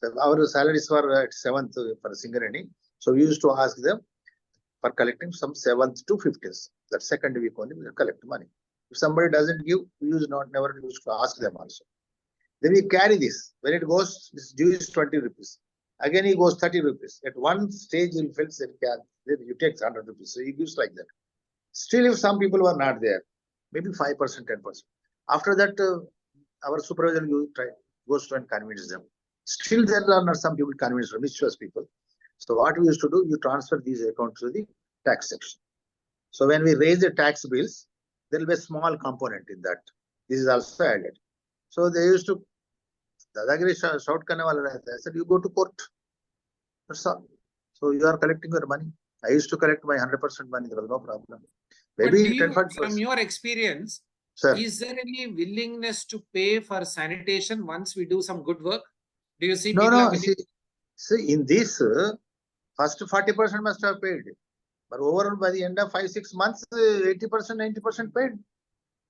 So our salaries were at 7th for a single inning. So we used to ask them for collecting some 7th to 15th. That second week only we collect money. If somebody doesn't give, we never used to ask them also. Then we carry this. When it goes, this due is 20 rupees. Again, he goes 30 rupees. At one stage, he'll feel that you take 100 rupees. So he gives like that. Still, if some people were not there, maybe 5%, 10%. After that, our supervisor goes to and convince them. Still, there are not some people convinced, mischievous people. So what we used to do, you transfer these accounts to the tax section. So when we raise the tax bills, there will be a small component in that. This is also added. So they used to, Dadagiri shout karne wala rehta hai. I said, you go to court. That's all. So you are collecting your money. I used to collect my 100% money. There was no problem. Maybe 10%. From your experience, sir, is there any willingness to pay for sanitation once we do some good work? Do you see? No. See, in this, first 40% must have paid. But overall, by the end of 5-6 months, 80%, 90% paid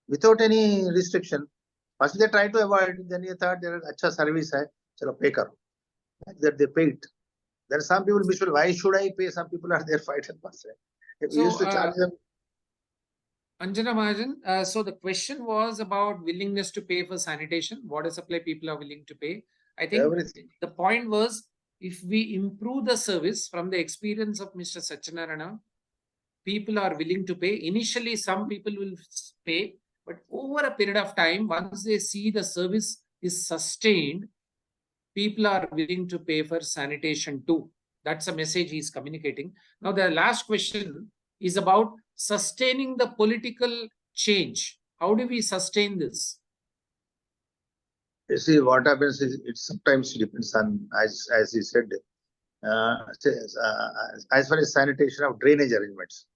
without any restriction. First, they try to avoid, then you thought there is acha service hai, chalo pay karo. Like that they paid. There are some people which will, why should I pay? Some people are there fighting. If we used to charge them. Anjana Mahajan, so the question was about willingness to pay for sanitation. Water supply people are willing to pay. I think everything. The point was, if we improve the service from the experience of Mr. Satyanarayana, people are willing to pay. Initially, some people will pay, but over a period of time, once they see the service is sustained, people are willing to pay for sanitation too. That's a message he's communicating. Now, the last question is about sustaining the political change. How do we sustain this? You see, what happens is it sometimes depends on, as he said, as far as sanitation of drainage arrangements,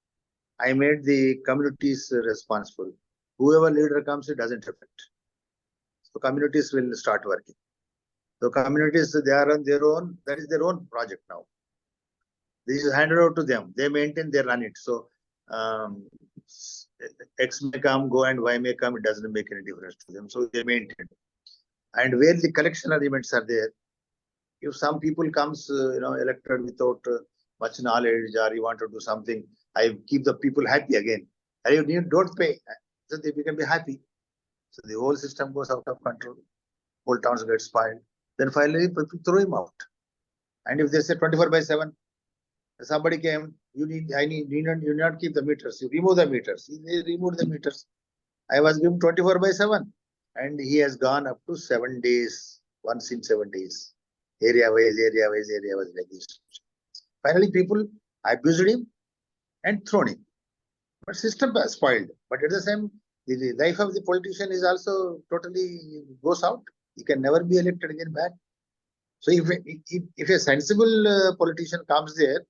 I made the communities responsible. Whoever leader comes, it doesn't affect. So communities will start working. So communities, they are on their own, that is their own project now. This is handed over to them. They maintain, they run it. So X may come, go, and Y may come. It doesn't make any difference to them. So they maintain. And where the collection arrangements are there, if some people comes, elected without much knowledge, or you want to do something, I keep the people happy again. And you don't pay, so they can be happy. So the whole system goes out of control. Whole towns get spoiled. Then finally people throw him out. And if they say 24/7, somebody came, you not keep the meters, you remove the meters. They removed the meters. I was given 24/7, and he has gone up to 7 days, once in 7 days. Area wise, like this. Finally, people abused him and thrown him. But system was spoiled. But at the same, the life of the politician is also totally goes out. He can never be elected again back. So if a sensible politician comes there,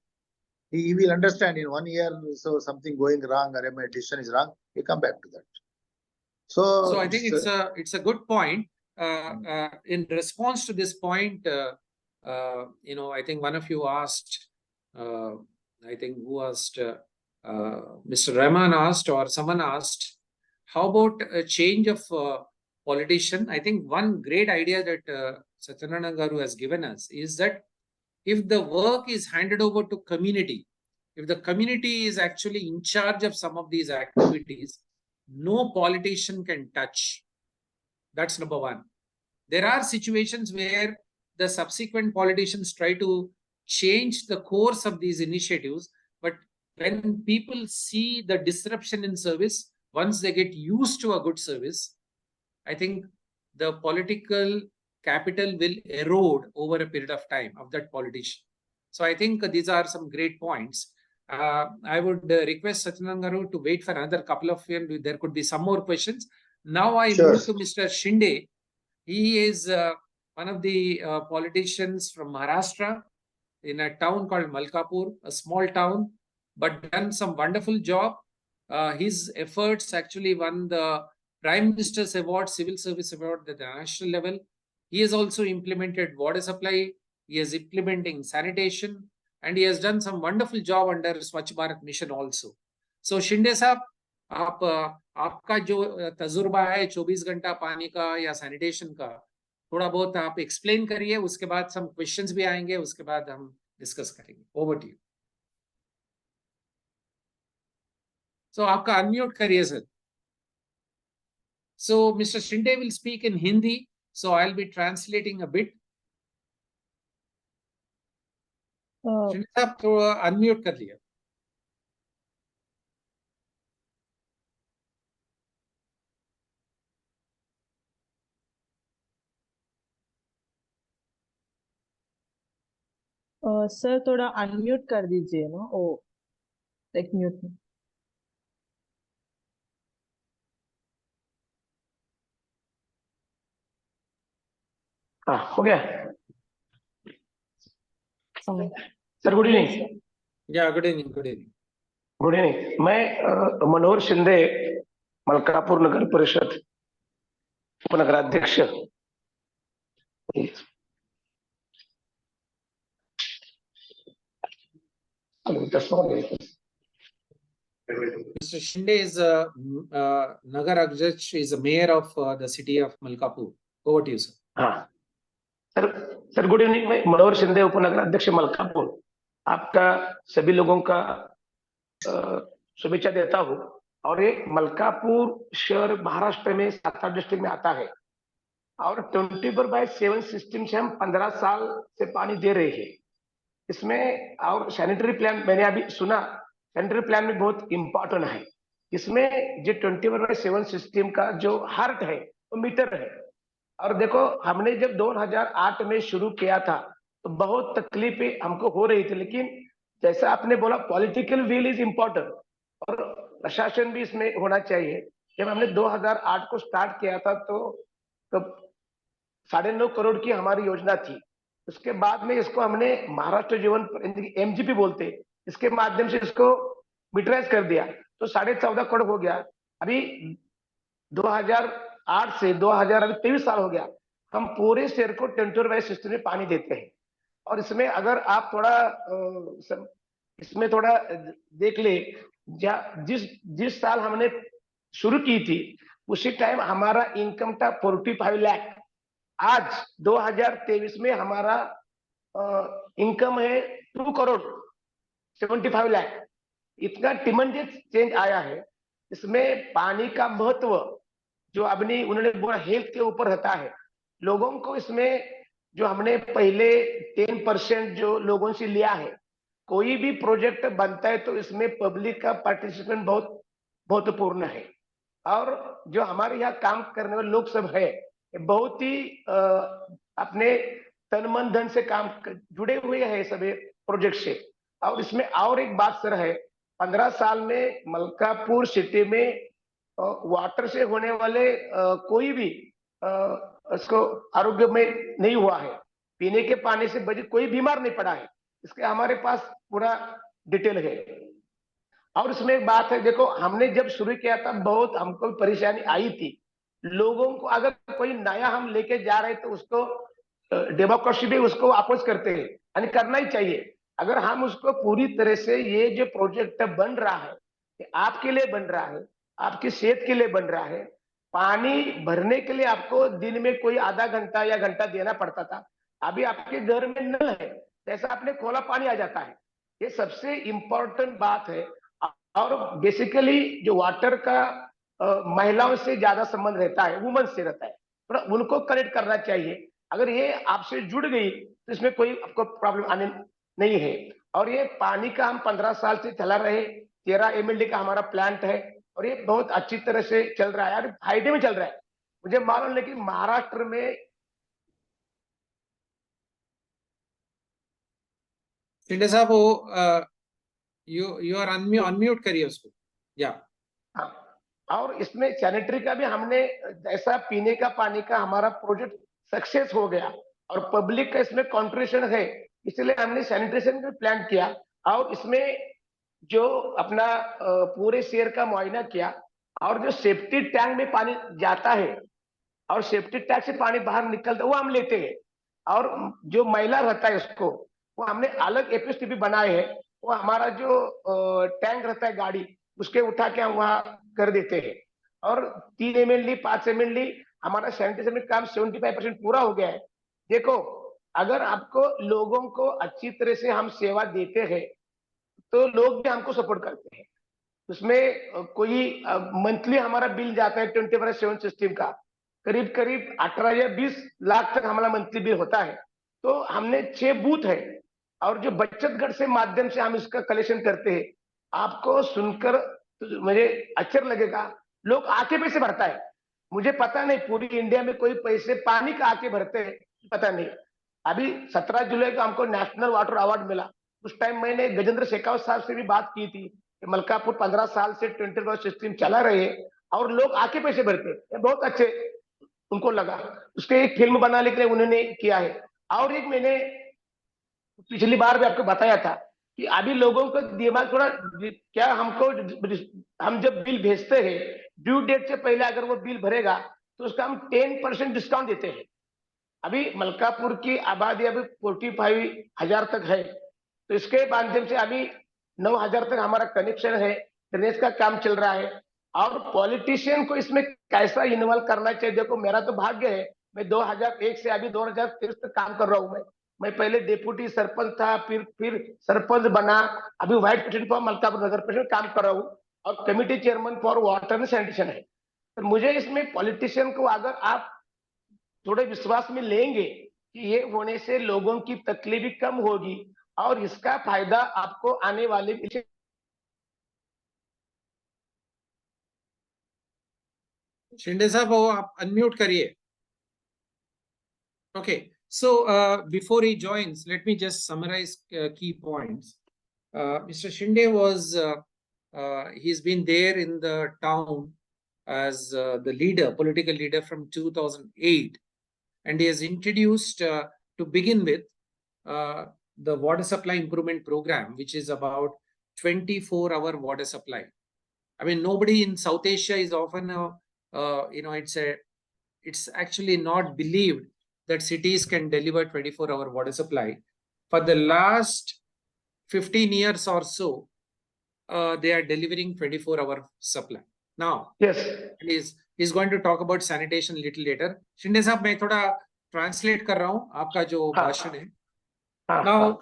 he will understand in 1 year, so something going wrong or my decision is wrong, he come back to that. So I think it's a good point. In response to this point, I think one of you asked, I think who asked, Mr. Rahman asked, or someone asked, how about a change of politician? I think one great idea that Satyanarayana Garu has given us is that if the work is handed over to community, if the community is actually in charge of some of these activities, no politician can touch. That's number one. There are situations where the subsequent politicians try to change the course of these initiatives, but when people see the disruption in service, once they get used to a good service, I think the political capital will erode over a period of time of that politician. So I think these are some great points. I would request Satyanarayana Garu to wait for another couple of years. There could be some more questions. Now I move to Mr. Shinde. He is one of the politicians from Maharashtra in a town called Malkapur, a small town, but done some wonderful job. His efforts actually won the Prime Minister's Award, Civil Service Award at the national level. He has also implemented water supply. He is implementing sanitation, and he has done some wonderful job under Swachh Bharat Mission also. So Shinde साहब, आपका जो तजुर्बा है 24 घंटा पानी का या sanitation का, थोड़ा बहुत आप एक्सप्लेन करिए, उसके बाद some questions भी आएंगे, उसके बाद हम डिस्कस करेंगे. Over to you. So आपका अनम्यूट करिए sir. So Mr. Shinde will speak in Hindi, so I'll be translating a bit. Shinde साहब थोड़ा अनम्यूट कर लिया. सर थोड़ा अनम्यूट कर दीजिए ना, ओ लाइक म्यूट में. हाँ, हो गया सर. Good evening. या good evening. Good evening. Good evening. मैं मनोहर शिंदे, मलकापुर नगर परिषद उपनगराध्यक्ष. Mr. Shinde is Nagar Adhyaksh, is a mayor of the city of Malkapur. Over to you, sir. हाँ सर गुड इवनिंग. मैं मनोहर शिंदे, उपनगराध्यक्ष मलकापुर, आपका सभी लोगों का शुभेच्छा देता हूँ. और ये मलकापुर शहर महाराष्ट्र में 7 डिस्ट्रिक्ट में आता है और 24/7 सिस्टम से हम 15 साल से पानी दे रहे हैं इसमें. और सैनिटरी प्लान मैंने अभी सुना, सैनिटरी प्लान में बहुत इंपॉर्टेंट है. इसमें जो 24/7 सिस्टम का जो हार्ट है वो मीटर है. और देखो, हमने जब 2008 में शुरू किया था तो बहुत तकलीफें हमको हो रही थी, लेकिन जैसा आपने बोला पॉलिटिकल विल इज इम्पोर्टेंट और प्रशासन भी इसमें होना चाहिए. जब हमने 2008 को स्टार्ट किया था तो 9.5 करोड़ की हमारी योजना थी. उसके बाद में इसको हमने महाराष्ट्र जीवन MGP बोलते, इसके माध्यम से इसको मीटराइज कर दिया तो 14.5 करोड़ हो गया. अभी 2008 से 2023 साल हो गया, हम पूरे शहर को 24/7 सिस्टम में पानी देते हैं. और इसमें अगर आप थोड़ा इसमें थोड़ा देख ले, जिस साल हमने शुरू की थी उसी टाइम हमारा इनकम था 45 लाख। आज 2023 में हमारा इनकम है 2 करोड़ 75 लाख। इतना ट्रिमेंडस चेंज आया है। इसमें पानी का महत्व जो अपनी उन्होंने बोला हेल्थ के ऊपर रहता है लोगों को। इसमें जो हमने पहले 10% जो लोगों से लिया है, कोई भी प्रोजेक्ट बनता है तो इसमें पब्लिक का पार्टिसिपेंट बहुत महत्वपूर्ण है। और जो हमारे यहाँ काम करने वाले लोग सब है बहुत ही अपने तन मन धन से काम जुड़े हुए हैं सभी प्रोजेक्ट से। और इसमें और एक बात सर है, 15 साल में मलकापुर सिटी में वाटर से होने वाले कोई भी उसको आरोग्य में नहीं हुआ है। पीने के पानी से बचे कोई बीमार नहीं पड़ा है। इसके हमारे पास पूरा डिटेल है। और इसमें एक बात है, देखो हमने जब शुरू किया था बहुत हमको परेशानी आई थी। लोगों को अगर कोई नया हम लेके जा रहे तो उसको डेमोक्रेसी भी उसको अपोज करते हैं, यानी करना ही चाहिए। अगर हम उसको पूरी तरह से ये जो प्रोजेक्ट बन रहा है ये आपके लिए बन रहा है, आपकी सेहत के लिए बन रहा है। पानी भरने के लिए आपको दिन में कोई आधा घंटा या घंटा देना पड़ता था, अभी आपके घर में नल है, जैसा आपने खोला पानी आ जाता है। ये सबसे इंपॉर्टेंट बात है। और बेसिकली जो वाटर का महिलाओं से ज्यादा संबंध रहता है, वुमन से रहता है, तो उनको कनेक्ट करना चाहिए। अगर ये आपसे जुड़ गई तो इसमें कोई आपको प्रॉब्लम आने नहीं है। और ये पानी का हम 15 साल से चला रहे, 13 MLD का हमारा प्लांट है और ये बहुत अच्छी तरह से चल रहा है और फायदे में चल रहा है। मुझे मालूम है कि महाराष्ट्र में शिंदे साहब वो यू आर अनम्यूट करिए उसको। या और इसमें सैनिटरी का भी हमने ऐसा पीने का पानी का हमारा प्रोजेक्ट सक्सेस हो गया और पब्लिक का इसमें कंट्रीब्यूशन है, इसलिए हमने सैनिटेशन का प्लान किया। और इसमें जो अपना पूरे शहर का मुआयना किया और जो सेफ्टी टैंक में पानी जाता है और सेफ्टी टैंक से पानी बाहर निकलता है वो हम लेते हैं। और जो मैला रहता है उसको वो हमने अलग एपीएसटीपी बनाए हैं। वो हमारा जो टैंक रहता है गाड़ी उसके उठा के हम वहां कर देते हैं। और 3 MLD 5 MLD हमारा सैनिटेशन में काम 75% पूरा हो गया है। देखो अगर आपको लोगों को अच्छी तरह से हम सेवा देते हैं तो लोग भी हमको सपोर्ट करते हैं। उसमें कोई मंथली हमारा बिल जाता है 24/7 सिस्टम का, करीब करीब 18 या 20 लाख तक हमारा मंथली बिल होता है। तो हमने 6 बूथ है और जो बचत गढ़ से माध्यम से हम इसका कलेक्शन करते हैं। आपको सुनकर तो मुझे आश्चर्य लगेगा, लोग आके पैसे भरता है। मुझे पता नहीं पूरी इंडिया में कोई पैसे पानी का आके भरते हैं, पता नहीं। अभी 17 जुलाई को हमको नेशनल वाटर अवार्ड मिला। उस टाइम मैंने गजेंद्र शेखावत साहब से भी बात की थी कि मलकापुर 15 साल से 24 सिस्टम चला रहे हैं और लोग आके पैसे भरते हैं, बहुत अच्छे उनको लगा। उसके एक फिल्म बनाने के लिए उन्होंने किया है। और एक मैंने पिछली बार भी आपको बताया था कि अभी लोगों का दिमाग थोड़ा क्या, हमको हम जब बिल भेजते हैं ड्यू डेट से पहले अगर वो बिल भरेगा तो उसका हम 10% डिस्काउंट देते हैं। अभी मलकापुर की आबादी अभी 45,000 तक है, तो इसके माध्यम से अभी 9,000 तक हमारा कनेक्शन है, ड्रेनेज का काम चल रहा है। और पॉलिटिशियन को इसमें कैसा इन्वॉल्व करना चाहिए, देखो मेरा तो भाग्य है, मैं 2001 से अभी 2023 तक काम कर रहा हूँ। मैं पहले डिप्टी सरपंच था, फिर सरपंच बना, अभी वाइस प्रेसिडेंट फॉर मलकापुर नगर परिषद काम कर रहा हूँ और committee chairman for water and sanitation है। तो मुझे इसमें पॉलिटिशियन को अगर आप थोड़े विश्वास में लेंगे कि ये होने से लोगों की तकलीफ भी कम होगी और इसका फायदा आपको आने वाले शिंदे साहब वो आप अनम्यूट करिए। Okay, so before he joins, let me just summarize key points. Mr. Shinde was, he's been there in the town as the leader, political leader from 2008. And he has introduced, to begin with, the water supply improvement program, which is about 24-hour water supply. I mean, nobody in South Asia is often, it's actually not believed that cities can deliver 24-hour water supply. For the last 15 years or so, they are delivering 24-hour supply. Now, yes, he's going to talk about sanitation little later. Shinde साहब मैं थोड़ा translate कर रहा हूँ आपका जो हाँ, भाषण है. हाँ, Now, हाँ,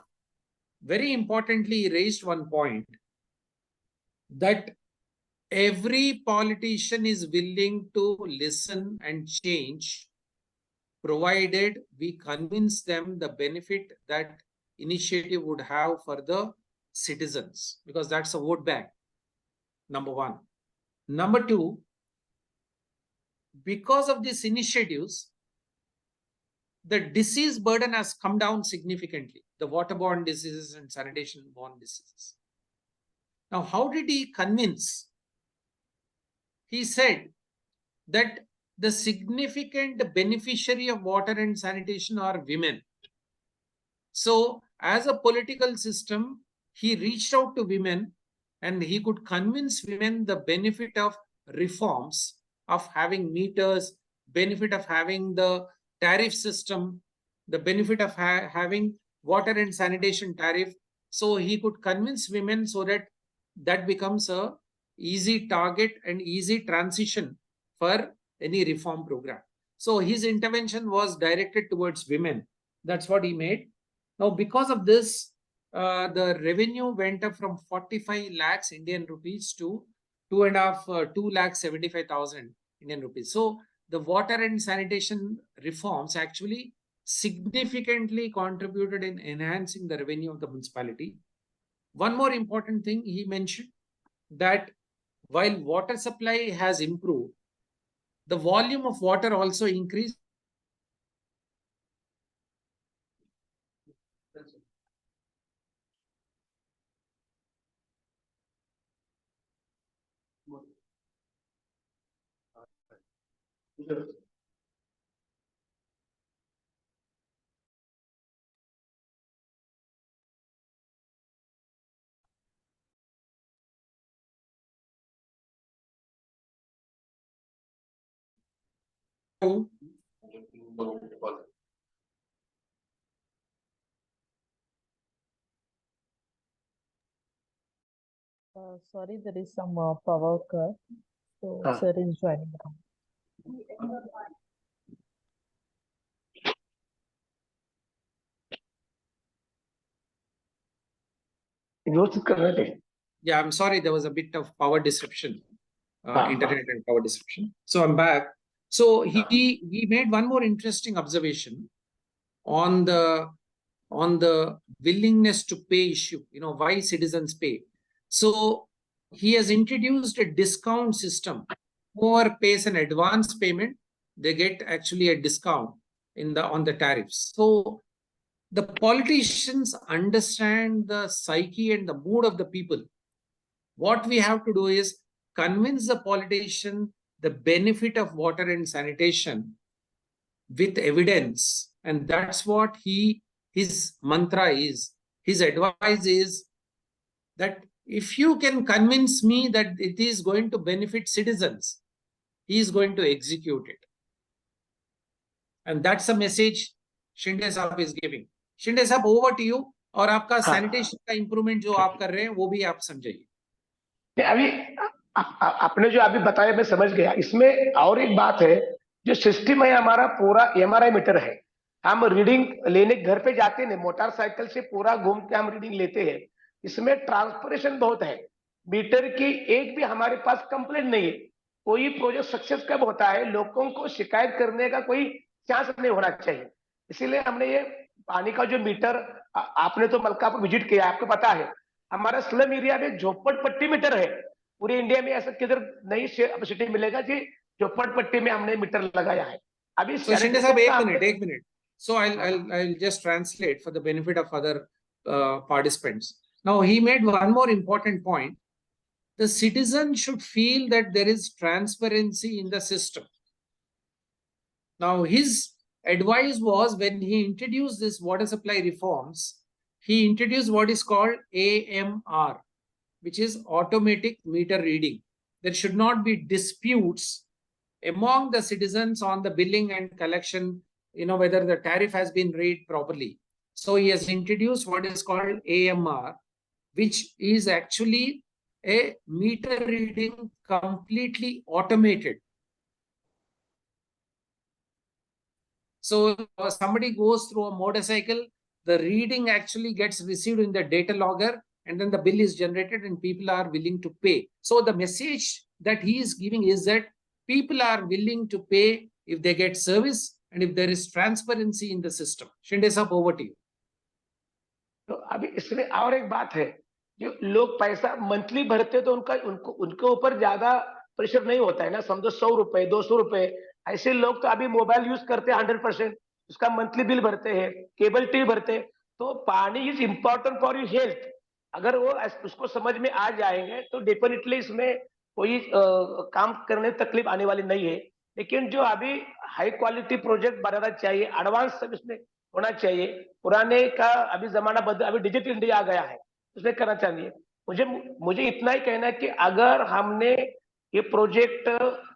very importantly, he raised one point that every politician is willing to listen and change, provided we convince them the benefit that initiative would have for the citizens, because that's a vote bank. Number one. Number two, because of these initiatives, the disease burden has come down significantly, the waterborne diseases and sanitation-borne diseases. Now, how did he convince? He said that the significant beneficiary of water and sanitation are women. So, as a political system, he reached out to women and he could convince women the benefit of reforms, of having meters, benefit of having the tariff system, the benefit of having water and sanitation tariff. So he could convince women so that that becomes a easy target and easy transition for any reform program. So his intervention was directed towards women. That's what he made. Now, because of this, the revenue went up from 45 lakhs Indian rupees to 2,75,000 Indian rupees. So the water and sanitation reforms actually significantly contributed in enhancing the revenue of the municipality. One more important thing he mentioned, that while water supply has improved, the volume of water also increased. Sorry, there is some power cut. So हाँ. sir is joining now. व्यवस्थित कर रहे थे. Yeah, I'm sorry, there was a bit of power disruption, हाँ, internet and power disruption. So I'm back. So he made one more interesting observation on the willingness to pay issue. You know, why citizens pay. So he has introduced a discount system. Whoever pays an advance payment, they get actually a discount on the tariffs. So the politicians understand the psyche and the mood of the people. What we have to do is convince the politician the benefit of water and sanitation with evidence. And that's what his mantra is. His advice is that if you can convince me that it is going to benefit citizens, he is going to execute it. And that's a message Shinde Saab is giving. Shinde Saab, over to you. और आपका sanitation का improvement जो आप कर रहे हैं वो भी आप समझाइए. अभी आपने जो अभी बताया मैं समझ गया. इसमें और एक बात है, जो सिस्टम है हमारा पूरा MRI मीटर है. हम रीडिंग लेने घर पे जाते हैं, मोटरसाइकिल से पूरा घूम के हम रीडिंग लेते हैं. इसमें ट्रांसपरेशन बहुत है. मीटर की एक भी हमारे पास कंप्लेंट नहीं है. कोई प्रोजेक्ट सक्सेस कब होता है, लोगों को शिकायत करने का कोई चांस नहीं होना चाहिए. इसीलिए हमने ये पानी का जो मीटर, आपने तो मलकापुर विजिट किया, आपको पता है हमारा स्लम एरिया में झोपड़पट्टी मीटर है. पूरे इंडिया में ऐसा किधर नई सिटी मिलेगा जी झोपड़पट्टी में हमने मीटर लगाया है. अभी So Shinde Saab, एक minute. So I'll just translate for the benefit of other participants. Now he made one more important point. The citizen should feel that there is transparency in the system. Now his advice was, when he introduced this water supply reforms, he introduced what is called AMR, which is automatic meter reading. There should not be disputes among the citizens on the billing and collection, you know, whether the tariff has been read properly. So he has introduced what is called AMR, which is actually a meter reading completely automated. So somebody goes through a motorcycle, the reading actually gets received in the data logger, and then the bill is generated and people are willing to pay. So the message that he is giving is that people are willing to pay if they get service and if there is transparency in the system. Shinde sir, over to you. तो अभी इसमें और एक बात है, जो लोग पैसा मंथली भरते तो उनके ऊपर ज्यादा प्रेशर नहीं होता है ना, समझो 100 रुपए 200 रुपए, ऐसे लोग तो अभी मोबाइल यूज करते हैं 100%, उसका मंथली बिल भरते हैं, केबल टीवी भरते हैं, तो पानी is important for your health. अगर वो उसको समझ में आ जाएंगे तो डेफिनेटली इसमें कोई काम करने तकलीफ आने वाली नहीं है। लेकिन जो अभी हाई क्वालिटी प्रोजेक्ट बनाना चाहिए, एडवांस सर्विस में होना चाहिए, पुराने का अभी जमाना बदल, अभी डिजिटल इंडिया आ गया है, उसमें करना चाहिए। मुझे इतना ही कहना है कि अगर हमने ये प्रोजेक्ट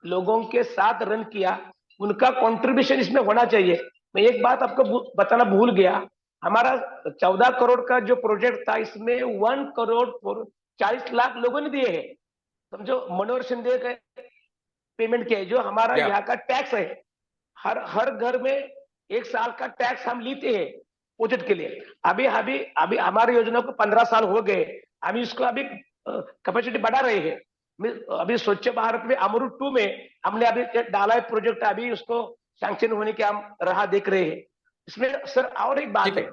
लोगों के साथ रन किया, उनका कंट्रीब्यूशन इसमें होना चाहिए। मैं एक बात आपको बताना भूल गया, हमारा 14 करोड़ का जो प्रोजेक्ट था, इसमें 1 करोड़ 40 लाख लोगों ने दिए हैं। समझो मनोहर शिंदे का पेमेंट किया है, जो हमारा यहाँ का टैक्स है, हर घर में 1 साल का टैक्स हम लेते हैं प्रोजेक्ट के लिए। अभी हमारी योजना को 15 साल हो गए, अभी इसको अभी कैपेसिटी बढ़ा रहे हैं। अभी स्वच्छ भारत में अमृत 2 में हमने अभी डाला है प्रोजेक्ट, अभी उसको सैंक्शन होने की हम राह देख रहे हैं। इसमें सर और एक बात है,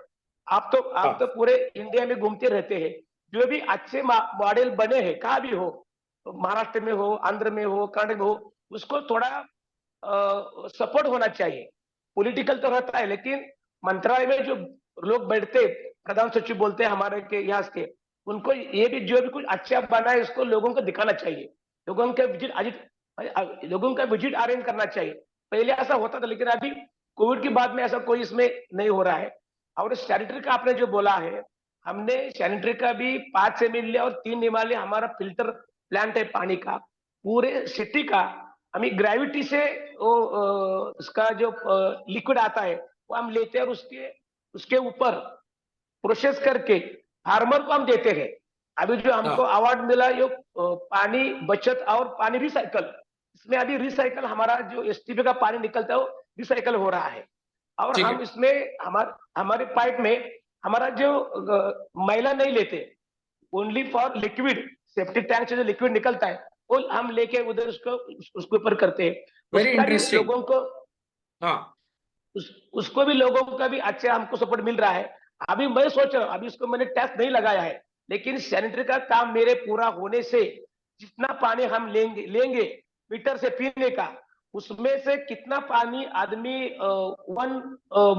आप तो पूरे इंडिया में घूमते रहते हैं, जो भी अच्छे मॉडल बने हैं कहाँ भी हो, तो महाराष्ट्र में हो, आंध्र में हो, कर्नाटक में हो, उसको थोड़ा सपोर्ट होना चाहिए। पॉलिटिकल तो रहता है, लेकिन मंत्रालय में जो लोग बैठते, प्रधान सचिव बोलते हैं हमारे के यहाँ के, उनको ये भी जो भी कुछ अच्छा बना है इसको लोगों को दिखाना चाहिए, लोगों का विजिट अरेंज करना चाहिए। पहले ऐसा होता था, लेकिन अभी कोविड के बाद में ऐसा कोई इसमें नहीं हो रहा है। और सैनिटरी का आपने जो बोला है, हमने सैनिटरी का भी 5 MLA और 3 MLA हमारा फिल्टर प्लांट है पानी का, पूरे सिटी का। हमें ग्रेविटी से वो उसका जो लिक्विड आता है वो हम लेते हैं और उसके ऊपर प्रोसेस करके फार्मर को हम देते हैं। अभी जो हमको अवार्ड मिला ये पानी बचत और पानी रिसाइकल, इसमें अभी रिसाइकल हमारा जो एसटीपी का पानी निकलता है वो रिसाइकल हो रहा है। और हम इसमें हमारे पाइप में हमारा जो मैला नहीं लेते, only for liquid, safety tank से जो लिक्विड निकलता है वो हम लेके उधर उसके ऊपर करते हैं। Very interesting. लोगों को उसको भी लोगों का भी अच्छा हमको सपोर्ट मिल रहा है। अभी मैं सोच रहा हूँ, अभी इसको मैंने टैक्स नहीं लगाया है, लेकिन सैनिटरी का काम मेरे पूरा होने से जितना पानी हम लेंगे मीटर से पीने का, उसमें से कितना पानी आदमी 1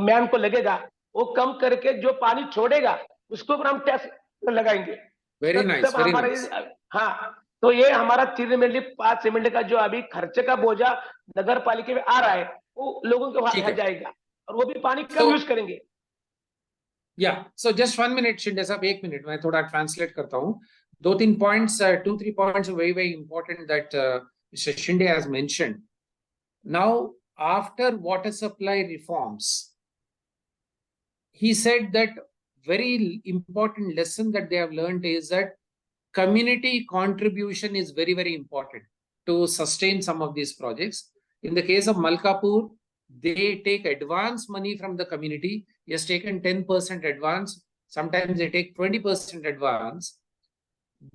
मैन को लगेगा, वो कम करके जो पानी छोड़ेगा उसको ऊपर हम टैक्स लगाएंगे। Very nice, very nice. हाँ, तो ये हमारा 3 MLA 5 MLA का जो अभी खर्चे का बोझा नगर पालिका में आ रहा है, वो लोगों के वहां जाएगा और वो भी पानी कम यूज करेंगे। So just 1 minute, शिंदे साहब, 1 मिनट मैं थोड़ा ट्रांसलेट करता हूँ। 2-3 points, 2-3 points are very important that Mr. Shinde has mentioned. Now, after water supply reforms, he said that very important lesson that they have learned is that community contribution is very, very important to sustain some of these projects. In the case of Malkapur, they take advance money from the community. He has taken 10% advance. Sometimes they take 20% advance,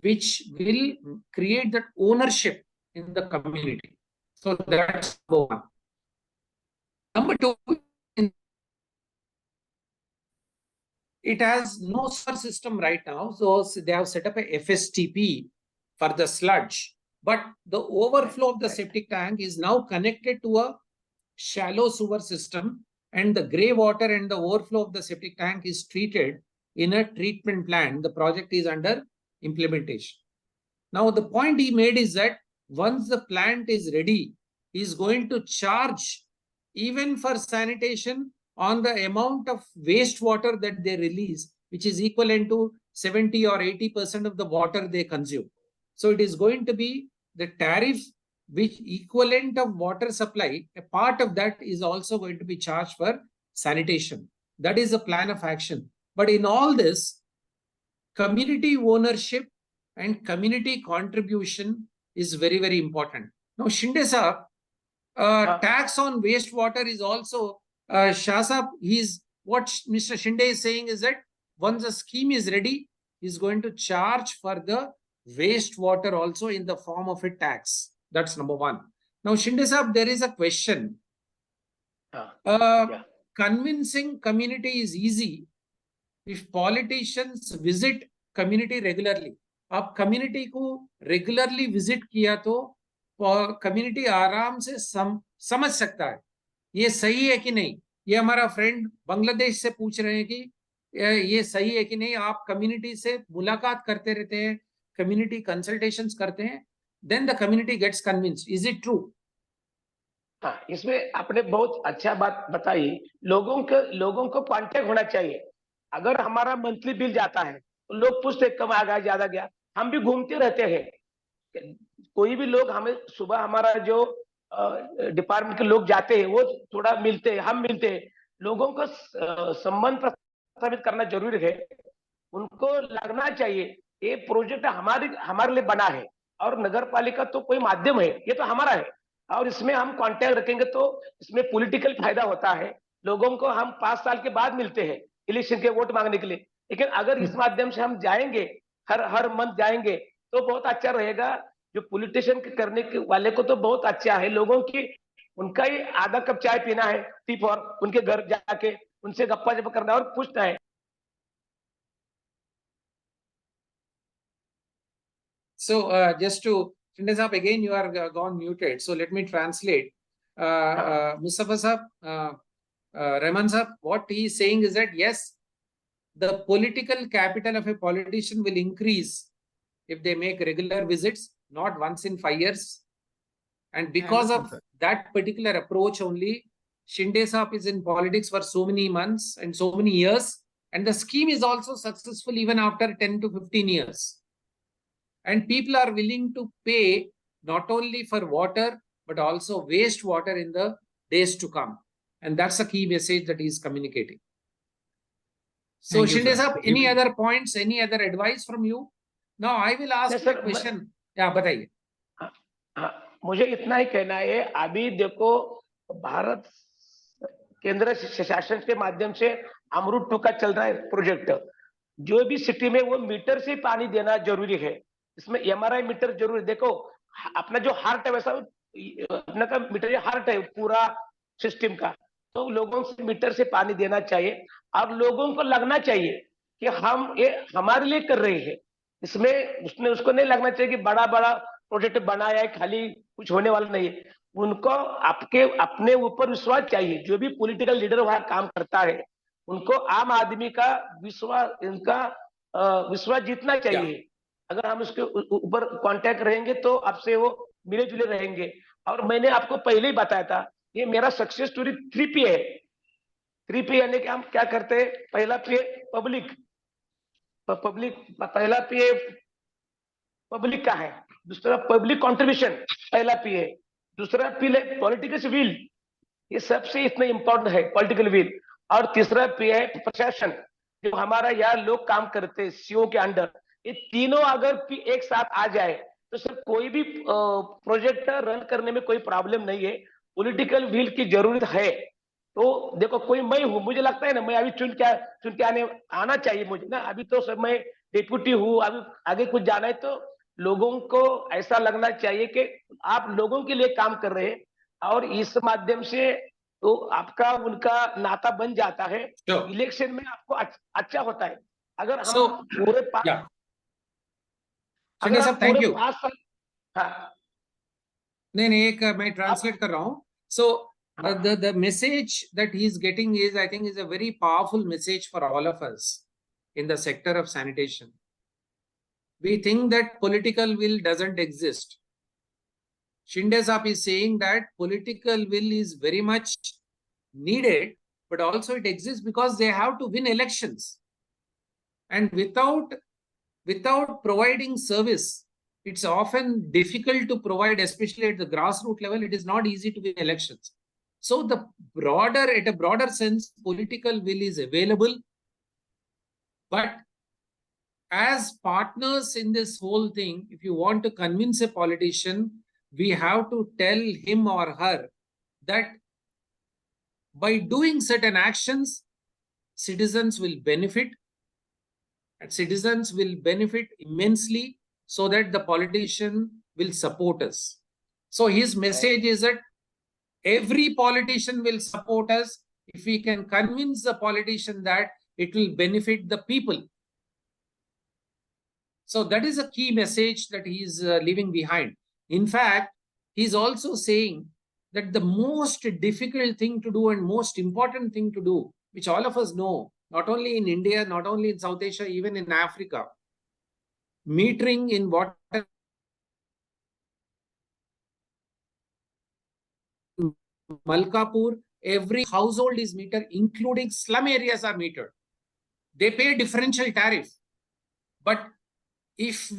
which will create that ownership in the community. So that's number one. Number two, it has no sewer system right now. So they have set up a FSTP for the sludge. But the overflow of the septic tank is now connected to a shallow sewer system, and the grey water and the overflow of the septic tank is treated in a treatment plant. The project is under implementation. Now, the point he made is that once the plant is ready, he is going to charge even for sanitation on the amount of wastewater that they release, which is equivalent to 70 or 80% of the water they consume. So it is going to be the tariff which equivalent of water supply, a part of that is also going to be charged for sanitation. That is a plan of action. But in all this, community ownership and community contribution is very, very important. Now, Shinde sir, tax on wastewater is also, Shah Sahab, what Mr. Shinde is saying is that once the scheme is ready, he's going to charge for the wastewater also in the form of a tax. That's number one. Now, Shinde Sahab, there is a question. Convincing community is easy if politicians visit community regularly. आप community को regularly visit किया तो community आराम से समझ सकता है ये सही है कि नहीं. ये हमारा friend बांग्लादेश से पूछ रहे हैं कि ये सही है कि नहीं. आप community से मुलाकात करते रहते हैं, community consultations करते हैं, then the community gets convinced. Is it true? हाँ, इसमें आपने बहुत अच्छा बात बताई. लोगों को कांटेक्ट होना चाहिए. अगर हमारा मंथली बिल जाता है तो लोग पूछते कम आ गया, ज्यादा गया. हम भी घूमते रहते हैं. कोई भी लोग हमें सुबह हमारा जो डिपार्टमेंट के लोग जाते हैं वो थोड़ा मिलते हैं, हम मिलते हैं. लोगों को संबंध प्रस्थापित करना जरूरी है. उनको लगना चाहिए ये प्रोजेक्ट हमारे लिए बना है और नगर पालिका तो कोई माध्यम है, ये तो हमारा है और इसमें हम कांटेक्ट रखेंगे तो इसमें पॉलिटिकल फायदा होता है. लोगों को हम 5 साल के बाद मिलते हैं इलेक्शन के वोट मांगने के लिए. लेकिन अगर इस माध्यम से हम जाएंगे, हर मंथ जाएंगे तो बहुत अच्छा रहेगा. जो पॉलिटिशियन करने के वाले को तो बहुत अच्छा है. लोगों की उनका ही आधा कप चाय पीना है टी फॉर, उनके घर जाके उनसे गप्पा जप करना और पूछना है. So just to Shinde Sahab, again you are gone muted. So let me translate. Mustafa Sahab, Rahman Sahab, what he is saying is that yes, the political capital of a politician will increase if they make regular visits, not once in 5 years. And because of that particular approach only, Shinde Sahab is in politics for so many months and so many years. And the scheme is also successful even after 10 to 15 years. And people are willing to pay not only for water, but also wastewater in the days to come. And that's a key message that he is communicating. So, Shinde Sahab, any other points, any other advice from you? Now, I will ask you a question. Yeah, बताइए. मुझे इतना ही कहना है. अभी देखो भारत केंद्र शासन के माध्यम से अमृत 2 का चल रहा है प्रोजेक्ट. जो भी सिटी में वो मीटर से पानी देना जरूरी है. इसमें एमआरआई मीटर जरूरी. देखो अपना जो हार्ट है वैसा अपना का मीटर हार्ट है पूरा सिस्टम का. तो लोगों से मीटर से पानी देना चाहिए और लोगों को लगना चाहिए कि हम ये हमारे लिए कर रहे हैं. इसमें उसको नहीं लगना चाहिए कि बड़ा प्रोजेक्ट बनाया है खाली कुछ होने वाला नहीं है. उनको अपने ऊपर विश्वास चाहिए. जो भी पॉलिटिकल लीडर वहां काम करता है उनको आम आदमी का विश्वास जीतना चाहिए. अगर हम उसके ऊपर कांटेक्ट रहेंगे तो आपसे वो मिले जुले रहेंगे. और मैंने आपको पहले ही बताया था ये मेरा सक्सेस स्टोरी 3P है. 3P यानी कि हम क्या करते हैं. पहला P पब्लिक. पहला P पब्लिक का है. दूसरा पब्लिक कंट्रीब्यूशन पहला P है. दूसरा P है पॉलिटिकल विल. ये सबसे इतना इंपॉर्टेंट है पॉलिटिकल विल. और तीसरा P है प्रशासन. जो हमारा यहाँ लोग काम करते हैं सीओ के अंडर. ये तीनों अगर P एक साथ आ जाए तो सर कोई भी प्रोजेक्ट रन करने में कोई प्रॉब्लम नहीं है. पॉलिटिकल विल की जरूरत है. तो देखो कोई मैं हूं, मुझे लगता है ना मैं अभी चुन के आना चाहिए मुझे ना. अभी तो सर मैं डिप्यूटी हूँ. अभी आगे कुछ जाना है तो लोगों को ऐसा लगना चाहिए कि आप लोगों के लिए काम कर रहे हैं और इस माध्यम से तो आपका उनका नाता बन जाता है. इलेक्शन में आपको अच्छा होता है. अगर हम पूरे थैंक यू. नहीं एक मैं ट्रांसलेट कर रहा हूँ. सो the message that he is getting is, I think, is a very powerful message for all of us in the sector of sanitation. We think that political will doesn't exist. Shinde Sahab is saying that political will is very much needed, but also it exists because they have to win elections. And without providing service, it's often difficult to provide, especially at the grassroots level. It is not easy to win elections. So at a broader sense, political will is available, but as partners in this whole thing, if you want to convince a politician, we have to tell him or her that by doing certain actions, citizens will benefit, and citizens will benefit immensely, so that the politician will support us. So his message is that every politician will support us if we can convince the politician that it will benefit the people. So that is a key message that he is leaving behind. In fact, he is also saying that the most difficult thing to do and most important thing to do, which all of us know, not only in India, not only in South Asia, even in Africa, metering in water, Malkapur, every household is metered, including slum areas are metered. They pay differential tariff. But if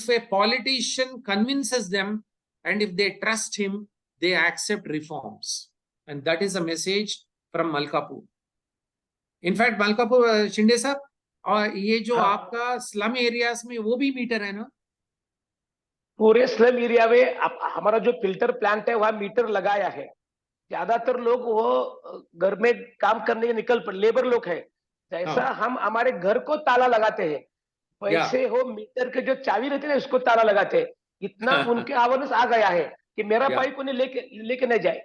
a politician convinces them and if they trust him, they accept reforms. And that is a message from Malkapur. In fact, Malkapur, Shinde sir, ये जो आपका slum areas में वो भी metre है ना? पूरे slum area में हमारा जो फिल्टर प्लांट है वहां मीटर लगाया है। ज्यादातर लोग वो घर में काम करने के निकल पड़े, लेबर लोग है, जैसा हम हमारे घर को ताला लगाते हैं वैसे हो मीटर के जो चाबी रहती है उसको ताला लगाते हैं। इतना उनके अवेयरनेस आ गया है कि मेरा पाइप उन्हें लेके नहीं जाए।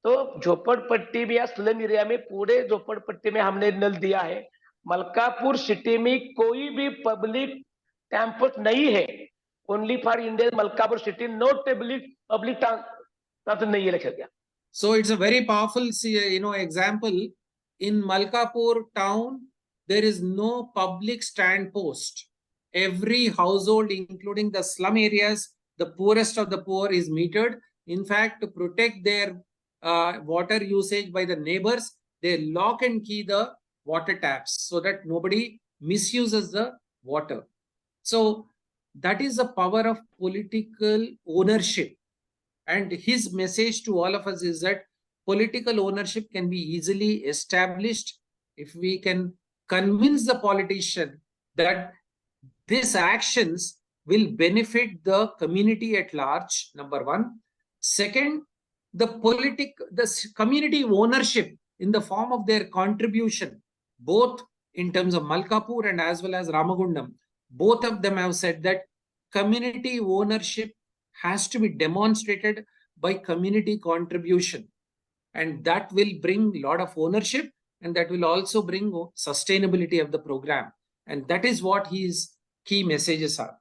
तो झोपड़पट्टी में या स्लम एरिया में, पूरे झोपड़पट्टी में हमने नल दिया है। मलकापुर सिटी में कोई भी पब्लिक टैंपर्स नहीं है। Only for India Malkapur city no public tampers नहीं है लिखा गया। So it's a very powerful, example. In Malkapur town, there is no public stand post. Every household, including the slum areas, the poorest of the poor, is metered. In fact, to protect their water usage by the neighbors, they lock and key the water taps so that nobody misuses the water. So that is the power of political ownership. And his message to all of us is that political ownership can be easily established if we can convince the politician that these actions will benefit the community at large, number one. Second, the community ownership in the form of their contribution, both in terms of Malkapur and as well as Ramagundam, both of them have said that community ownership has to be demonstrated by community contribution, and that will bring a lot of ownership, and that will also bring sustainability of the program. And that is what his key messages are.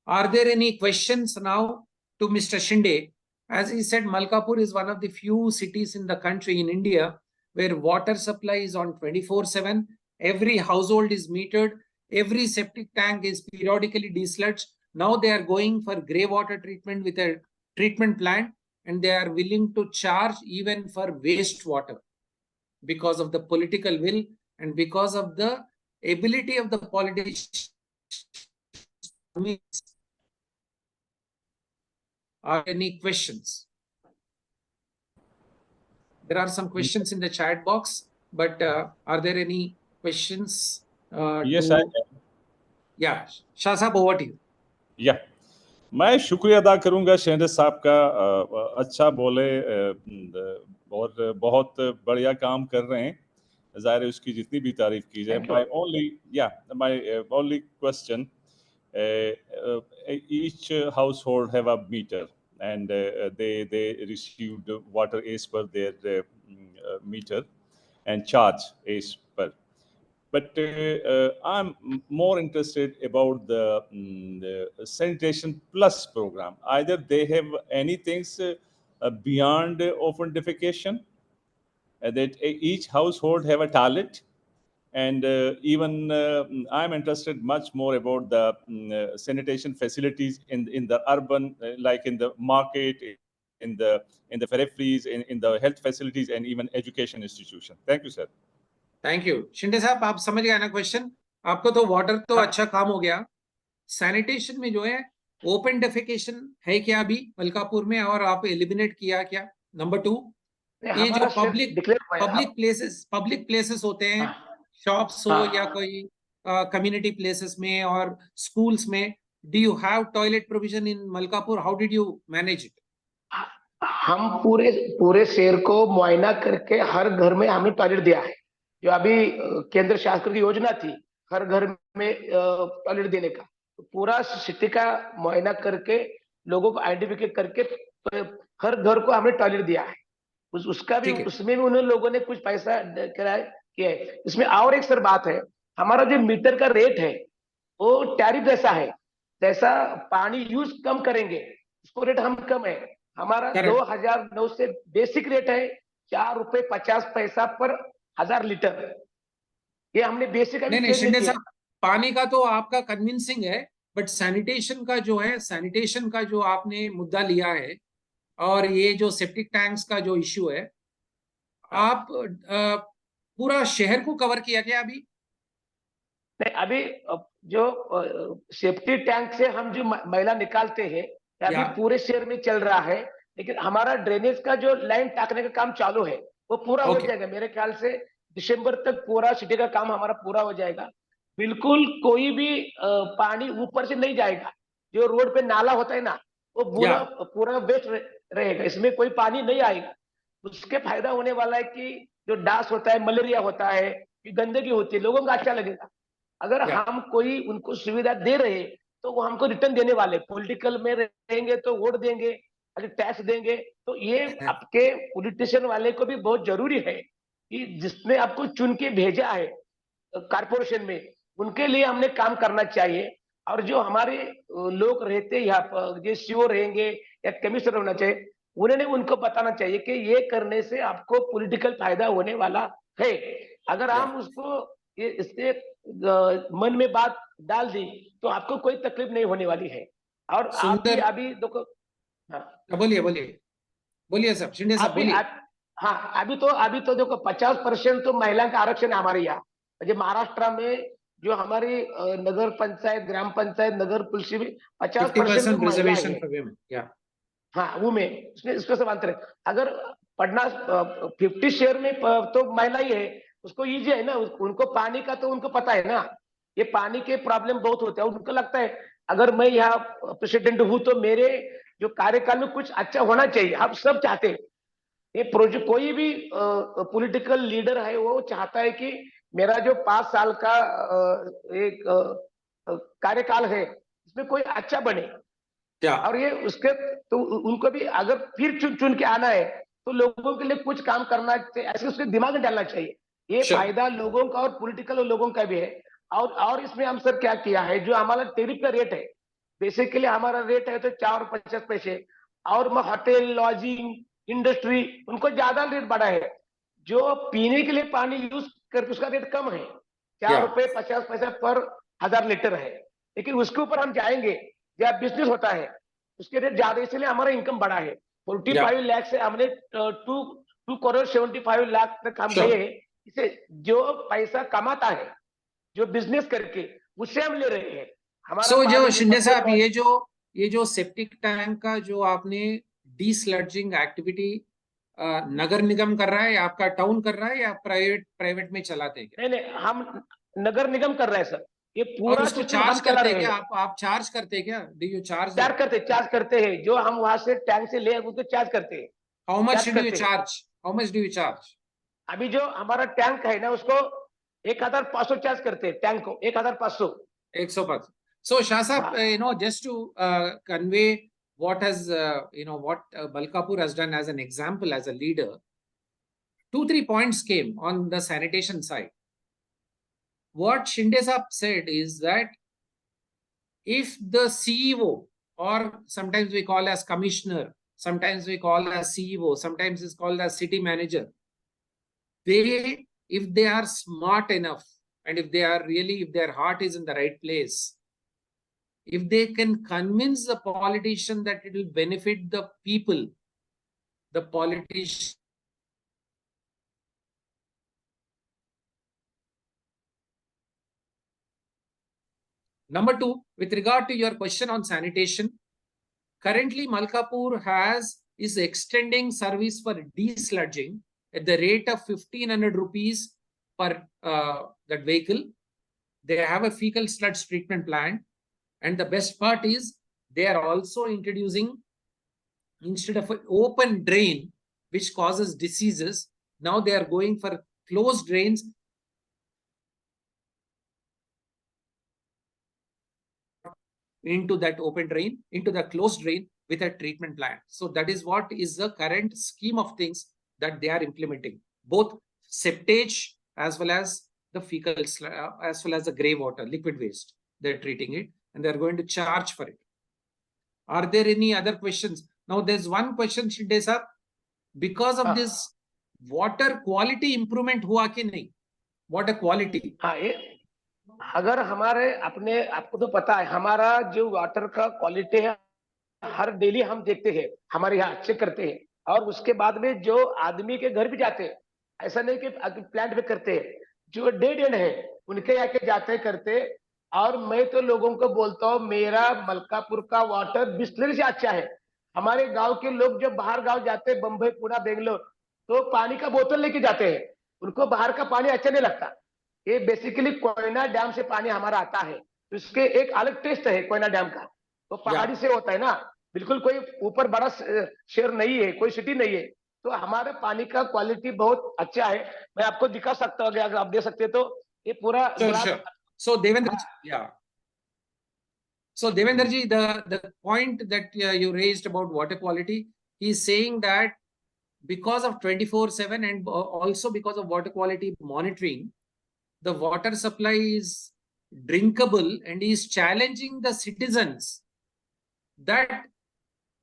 Are there any questions now to Mr. Shinde? As he said, Malkapur is one of the few cities in the country, in India, where water supply is on 24/7. Every household is metered. Every septic tank is periodically desludged. Now they are going for grey water treatment with a treatment plant, and they are willing to charge even for wastewater because of the political will and because of the ability of the politicians. Are any questions? There are some questions in the chat box, but are there any questions? Yes, I am. Yeah, Shah Sahab, over to you. या मैं शुक्रिया अदा करूंगा शेंडे साहब का। अच्छा बोले और बहुत बढ़िया काम कर रहे हैं। ज़ाहिर है उसकी जितनी भी तारीफ की जाए। My only question, each household have a meter and they received water as per their meter and charge as per. But I'm more interested about the sanitation plus program. Either they have anything beyond open defecation, that each household have a toilet, and even I'm interested much more about the sanitation facilities in the urban, like in the market, in the peripheries, in the health facilities, and even education institution. Thank you, sir. Thank you. Shinde साहब, आप समझ गए ना question? आपको तो water तो अच्छा काम हो गया। सैनिटेशन में जो है ओपन डेफिकेशन है क्या अभी मलकापुर में, और आप एलिमिनेट किया क्या? नंबर 2, ये जो पब्लिक प्लेसेस होते हैं, शॉप्स हो या कोई community places में और schools में, do you have toilet provision in Malkapur? How did you manage it? हम पूरे शहर को मुआयना करके हर घर में हमने टॉयलेट दिया है। जो अभी केंद्र शासन की योजना थी हर घर में टॉयलेट देने का, तो पूरा सिटी का मुआयना करके लोगों को आइडेंटिफिकेट करके हर घर को हमने टॉयलेट दिया है। उसका भी उसमें भी उन लोगों ने कुछ पैसा किया है। इसमें और एक सर बात है, हमारा जो मीटर का रेट है वो टैरिफ जैसा है, जैसा पानी यूज कम करेंगे उसको रेट हम कम है। हमारा 2009 से बेसिक रेट है ₹4.50 पर 1000 लीटर। ये हमने बेसिक नहीं शिंदे साहब, पानी का तो आपका कन्विंसिंग है, बट सैनिटेशन का जो है, सैनिटेशन का जो आपने मुद्दा लिया है और ये जो सेप्टिक टैंक्स का जो इश्यू है, आप पूरा शहर को कवर किया क्या अभी? नहीं, अभी जो सेफ्टी टैंक से हम जो मैला निकालते हैं अभी पूरे शहर में चल रहा है, लेकिन हमारा ड्रेनेज का जो लाइन टाकने का काम चालू है वो पूरा हो जाएगा। मेरे ख्याल से दिसंबर तक पूरा सिटी का काम हमारा पूरा हो जाएगा। बिल्कुल कोई भी पानी ऊपर से नहीं जाएगा। जो रोड पे नाला होता है ना, वो पूरा वेस्ट रहेगा, इसमें कोई पानी नहीं आएगा। उसके फायदा होने वाला है कि जो डास होता है, मलेरिया होता है, गंदगी होती है, लोगों को अच्छा लगेगा। अगर हम कोई उनको सुविधा दे रहे तो वो हमको रिटर्न देने वाले। पॉलिटिकल में रहेंगे तो वोट देंगे, अगर टैक्स देंगे, तो ये आपके पॉलिटिशियन वाले को भी बहुत जरूरी है कि जिसने आपको चुन के भेजा है कारपोरेशन में, उनके लिए हमने काम करना चाहिए। और जो हमारे लोग रहते हैं यहाँ पर, जो सीओ रहेंगे या कमिश्नर होना चाहिए, उन्होंने उनको बताना चाहिए कि ये करने से आपको पॉलिटिकल फायदा होने वाला है। अगर हम उसको इससे मन में बात डाल दी तो आपको कोई तकलीफ नहीं होने वाली है। और आप भी अभी देखो, बोलिए सब शिंदे साहब बोलिए। हाँ, अभी तो देखो 50% तो महिला का आरक्षण है हमारे यहाँ। जो महाराष्ट्र में जो हमारी नगर पंचायत, ग्राम पंचायत, नगर पुलिस में 50% तो महिला है। हाँ, वो में इसको सब अंतर है। अगर पटना 50 शहर में तो महिला ही है, उसको इजी है ना, उनको पानी का तो उनको पता है ना। ये पानी के प्रॉब्लम बहुत होते हैं, उनको लगता है अगर मैं यहाँ प्रेसिडेंट हूँ तो मेरे जो कार्यकाल में कुछ अच्छा होना चाहिए। आप सब चाहते हैं ये प्रोजेक्ट, कोई भी पॉलिटिकल लीडर है वो चाहता है कि मेरा जो 5 साल का एक कार्यकाल है इसमें कोई अच्छा बने। और ये उसके तो उनको भी अगर फिर चुन के आना है तो लोगों के लिए कुछ काम करना चाहिए, ऐसे उसके दिमाग में डालना चाहिए। ये फायदा लोगों का और पॉलिटिकल लोगों का भी है। और इसमें हम सर क्या किया है, जो हमारा टेरिफ का रेट है, बेसिकली हमारा रेट है तो 4.50 पैसे, और होटल, लॉजिंग, इंडस्ट्री, उनको ज्यादा रेट बढ़ा है। जो पीने के लिए पानी यूज करके उसका रेट कम है, ₹4.50 पर 1000 लीटर है। लेकिन उसके ऊपर हम जाएंगे जब बिजनेस होता है उसके रेट ज्यादा, इसलिए हमारा इनकम बढ़ा है। 45 लाख से हमने 2 करोड़ 75 लाख तक हम गए। इसे जो पैसा कमाता है जो बिजनेस करके, उससे हम ले रहे हैं। हमारा जो शिंदे साहब, ये जो सेप्टिक टैंक का जो आपने डीस्लडजिंग एक्टिविटी नगर निगम कर रहा है या आपका टाउन कर रहा है या प्राइवेट में चलाते हैं? नहीं, हम नगर निगम कर रहे हैं सर। ये पूरा उसको चार्ज करते हैं क्या? आप चार्ज करते हैं क्या? Do you charge? चार्ज करते हैं। जो हम वहां से टैंक से ले उसको चार्ज करते हैं। How much do you charge? अभी जो हमारा टैंक है ना उसको 1500 चार्ज करते हैं, टैंक को 1500। So Shah Sahab, just to convey what has what Balkapur has done as an example, as a leader, 2-3 points came on the sanitation side. What Shinde Sahab said is that if the CEO, or sometimes we call as commissioner, sometimes we call as CEO, sometimes it's called as city manager, if they are smart enough and if their heart is in the right place, if they can convince the politician that it will benefit the people, the politician Number 2, with regard to your question on sanitation, currently Malkapur is extending service for desludging at the rate of 1500 rupees per that vehicle. They have a fecal sludge treatment plant. And the best part is they are also introducing, instead of an open drain, which causes diseases, now they are going for closed drains. Into that open drain, into the closed drain with a treatment plant. So that is what is the current scheme of things that they are implementing, both septage as well as the fecal, as well as the grey water, liquid waste. They're treating it and they're going to charge for it. Are there any other questions? Now there's one question, Shinde sir, because of this water quality improvement हुआ कि नहीं? Water quality. हाँ, अगर हमारे अपने, आपको तो पता है हमारा जो वाटर का क्वालिटी है हर डेली हम देखते हैं, हमारे यहाँ चेक करते हैं, और उसके बाद में जो आदमी के घर भी जाते हैं, ऐसा नहीं कि प्लांट पे करते हैं, जो डेड एंड है उनके यहाँ के जाते करते। और मैं तो लोगों को बोलता हूँ मेरा मलकापुर का वाटर बिस्लरी से अच्छा है। हमारे गांव के लोग जब बाहर गांव जाते हैं, बम्बई, पुणे, बेंगलोर, तो पानी का बोतल लेके जाते हैं, उनको बाहर का पानी अच्छा नहीं लगता। ये बेसिकली कोयना डैम से पानी हमारा आता है, तो इसके एक अलग टेस्ट है कोयना डैम का, तो पहाड़ी से होता है ना, बिल्कुल कोई ऊपर बड़ा शहर नहीं है, कोई सिटी नहीं है, तो हमारे पानी का क्वालिटी बहुत अच्छा है। मैं आपको दिखा सकता हूँ अगर आप दे सकते तो, ये पूरा Sure. So Devendra, yeah. So Devendra ji, the point that you raised about water quality, he is saying that because of 24/7 and also because of water quality monitoring, the water supply is drinkable, and he is challenging the citizens that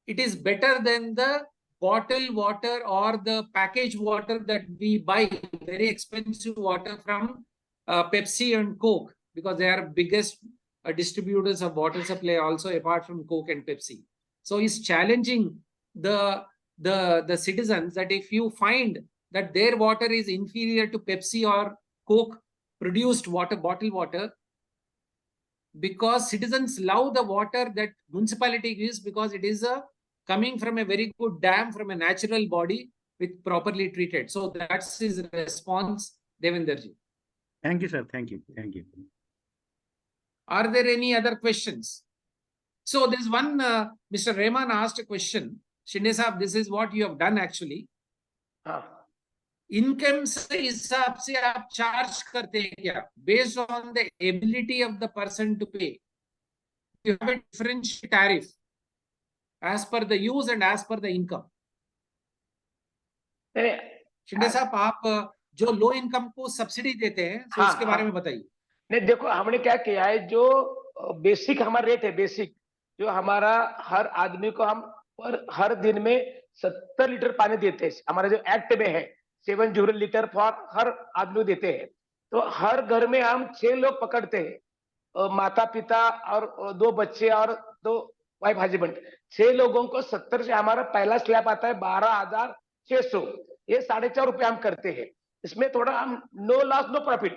it is better than the bottled water or the packaged water that we buy, very expensive water from Pepsi and Coke, because they are biggest distributors of water supply also, apart from Coke and Pepsi. So he's challenging the citizens that if you find that their water is inferior to Pepsi or Coke produced water, bottled water, because citizens love the water that municipality gives, because it is coming from a very good dam, from a natural body with properly treated. So that's his response, Devendra ji. Thank you, sir. Thank you. Thank you. Are there any other questions? So there's one, Mr. Rahman asked a question. Shinde Saab, this is what you have done actually. Income से हिसाब से आप charge करते हैं क्या? Based on the ability of the person to pay. You have a differential tariff as per the use and as per the income. Shinde साहब, आप जो लो इनकम को सब्सिडी देते हैं, तो उसके बारे में बताइए। नहीं, देखो हमने क्या किया है, जो बेसिक हमारा रेट है, बेसिक जो हमारा हर आदमी को हम हर दिन में 70 लीटर पानी देते हैं, हमारा जो एक्ट में है 7 लीटर फॉर हर आदमी देते हैं। तो हर घर में हम 6 लोग पकड़ते हैं, माता पिता और 2 बच्चे और 2 वाइफ हस्बैंड, 6 लोगों को 70 से हमारा पहला स्लैब आता है 12,600, ये 4.5 रुपए हम करते हैं। इसमें थोड़ा हम नो लॉस नो प्रॉफिट,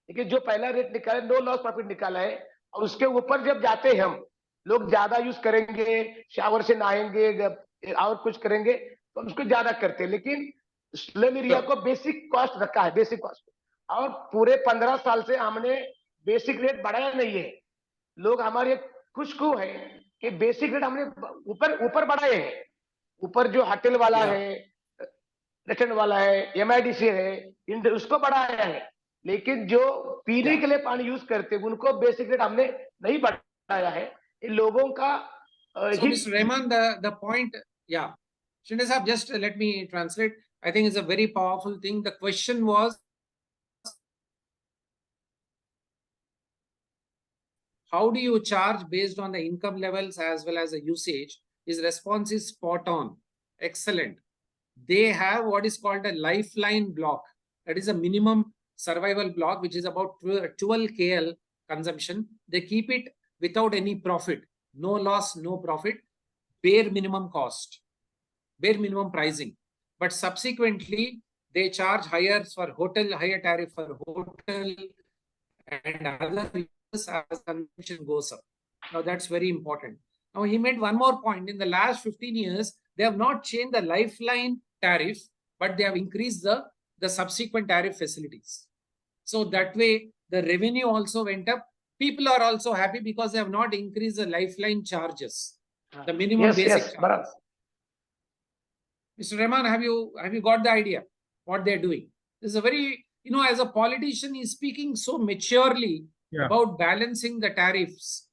देखिए जो पहला रेट निकाला नो लॉस प्रॉफिट निकाला है, और उसके ऊपर जब जाते हैं हम लोग ज्यादा यूज करेंगे, शावर से नहाएंगे और कुछ करेंगे, तो उसको ज्यादा करते हैं। लेकिन स्लम एरिया को बेसिक कॉस्ट रखा है, बेसिक कॉस्ट, और पूरे 15 साल से हमने बेसिक रेट बढ़ाया नहीं है। लोग हमारे खुश को है कि बेसिक रेट हमने ऊपर बढ़ाए हैं। ऊपर जो होटल वाला है, रेस्टोरेंट वाला है, MIDC है, उसको बढ़ाया है, लेकिन जो पीने के लिए पानी यूज करते हैं उनको बेसिक रेट हमने नहीं बढ़ाया है। इन लोगों का So Mr. Rahman, the point, yeah, Shinde Saab, just let me translate. I think it's a very powerful thing. The question was, how do you charge based on the income levels as well as the usage? His response is spot on, excellent. They have what is called a lifeline block. That is a minimum survival block, which is about 12 KL consumption. They keep it without any profit, no loss, no profit, bare minimum cost, bare minimum pricing. But subsequently, they charge higher for hotel, higher tariff for hotel, and other uses as consumption goes up. Now that's very important. Now he made one more point. In the last 15 years, they have not changed the lifeline tariff, but they have increased the subsequent tariff facilities. So that way, the revenue also went up. People are also happy because they have not increased the lifeline charges, the minimum Yes, basic yes, charge. Bharat. Mr. Rahman, have you got the idea what they're doing? This is a very, as a politician, he's speaking so maturely about balancing the tariffs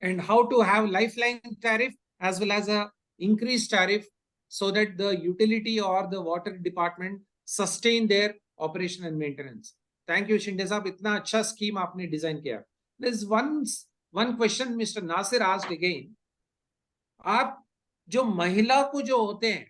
and how to have lifeline tariff as well as a increased tariff so that the utility or the water department sustain their operation and maintenance. Thank you, Shinde Saab. Itna acha scheme aapne design kiya. There's one question Mr. Nasir asked again. आप जो महिला को जो होते हैं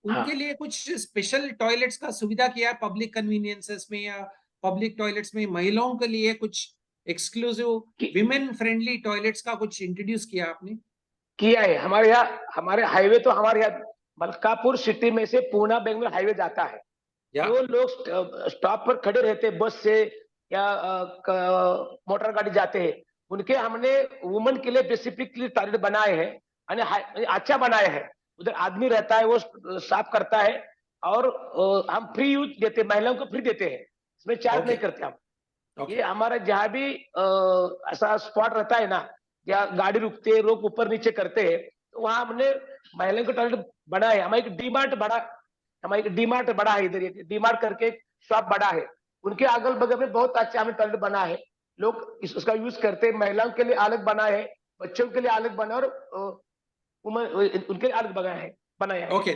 उनके लिए कुछ स्पेशल टॉयलेट्स का सुविधा किया पब्लिक कन्वीनियंसेस में या पब्लिक टॉयलेट्स में महिलाओं के लिए कुछ एक्सक्लूसिव विमेन फ्रेंडली टॉयलेट्स का कुछ इंट्रोड्यूस किया आपने? किया है हमारे यहाँ, हमारे हाईवे तो हमारे यहाँ मलकापुर सिटी में से पूना बेंगलोर हाईवे जाता है। जो लोग स्टॉप पर खड़े रहते बस से या मोटर गाड़ी जाते हैं उनके हमने वुमेन के लिए स्पेसिफिकली टॉयलेट बनाए हैं, अच्छा बनाए हैं। उधर आदमी रहता है, वो साफ करता है और हम फ्री यूज देते, महिलाओं को फ्री देते हैं, इसमें चार्ज नहीं करते हम। ये हमारा जहाँ भी ऐसा स्पॉट रहता है ना, या गाड़ी रुकते हैं, लोग ऊपर नीचे करते हैं, तो वहां हमने महिलाओं का टॉयलेट बना है। हमारा एक डीमार्ट बड़ा है, इधर एक डीमार्ट करके शॉप बड़ा है, उनके अगल बगल में बहुत अच्छा हमें टॉयलेट बना है। लोग उसका यूज करते हैं, महिलाओं के लिए अलग बना है, बच्चों के लिए अलग बना और उनके लिए अलग बनाया है। Okay,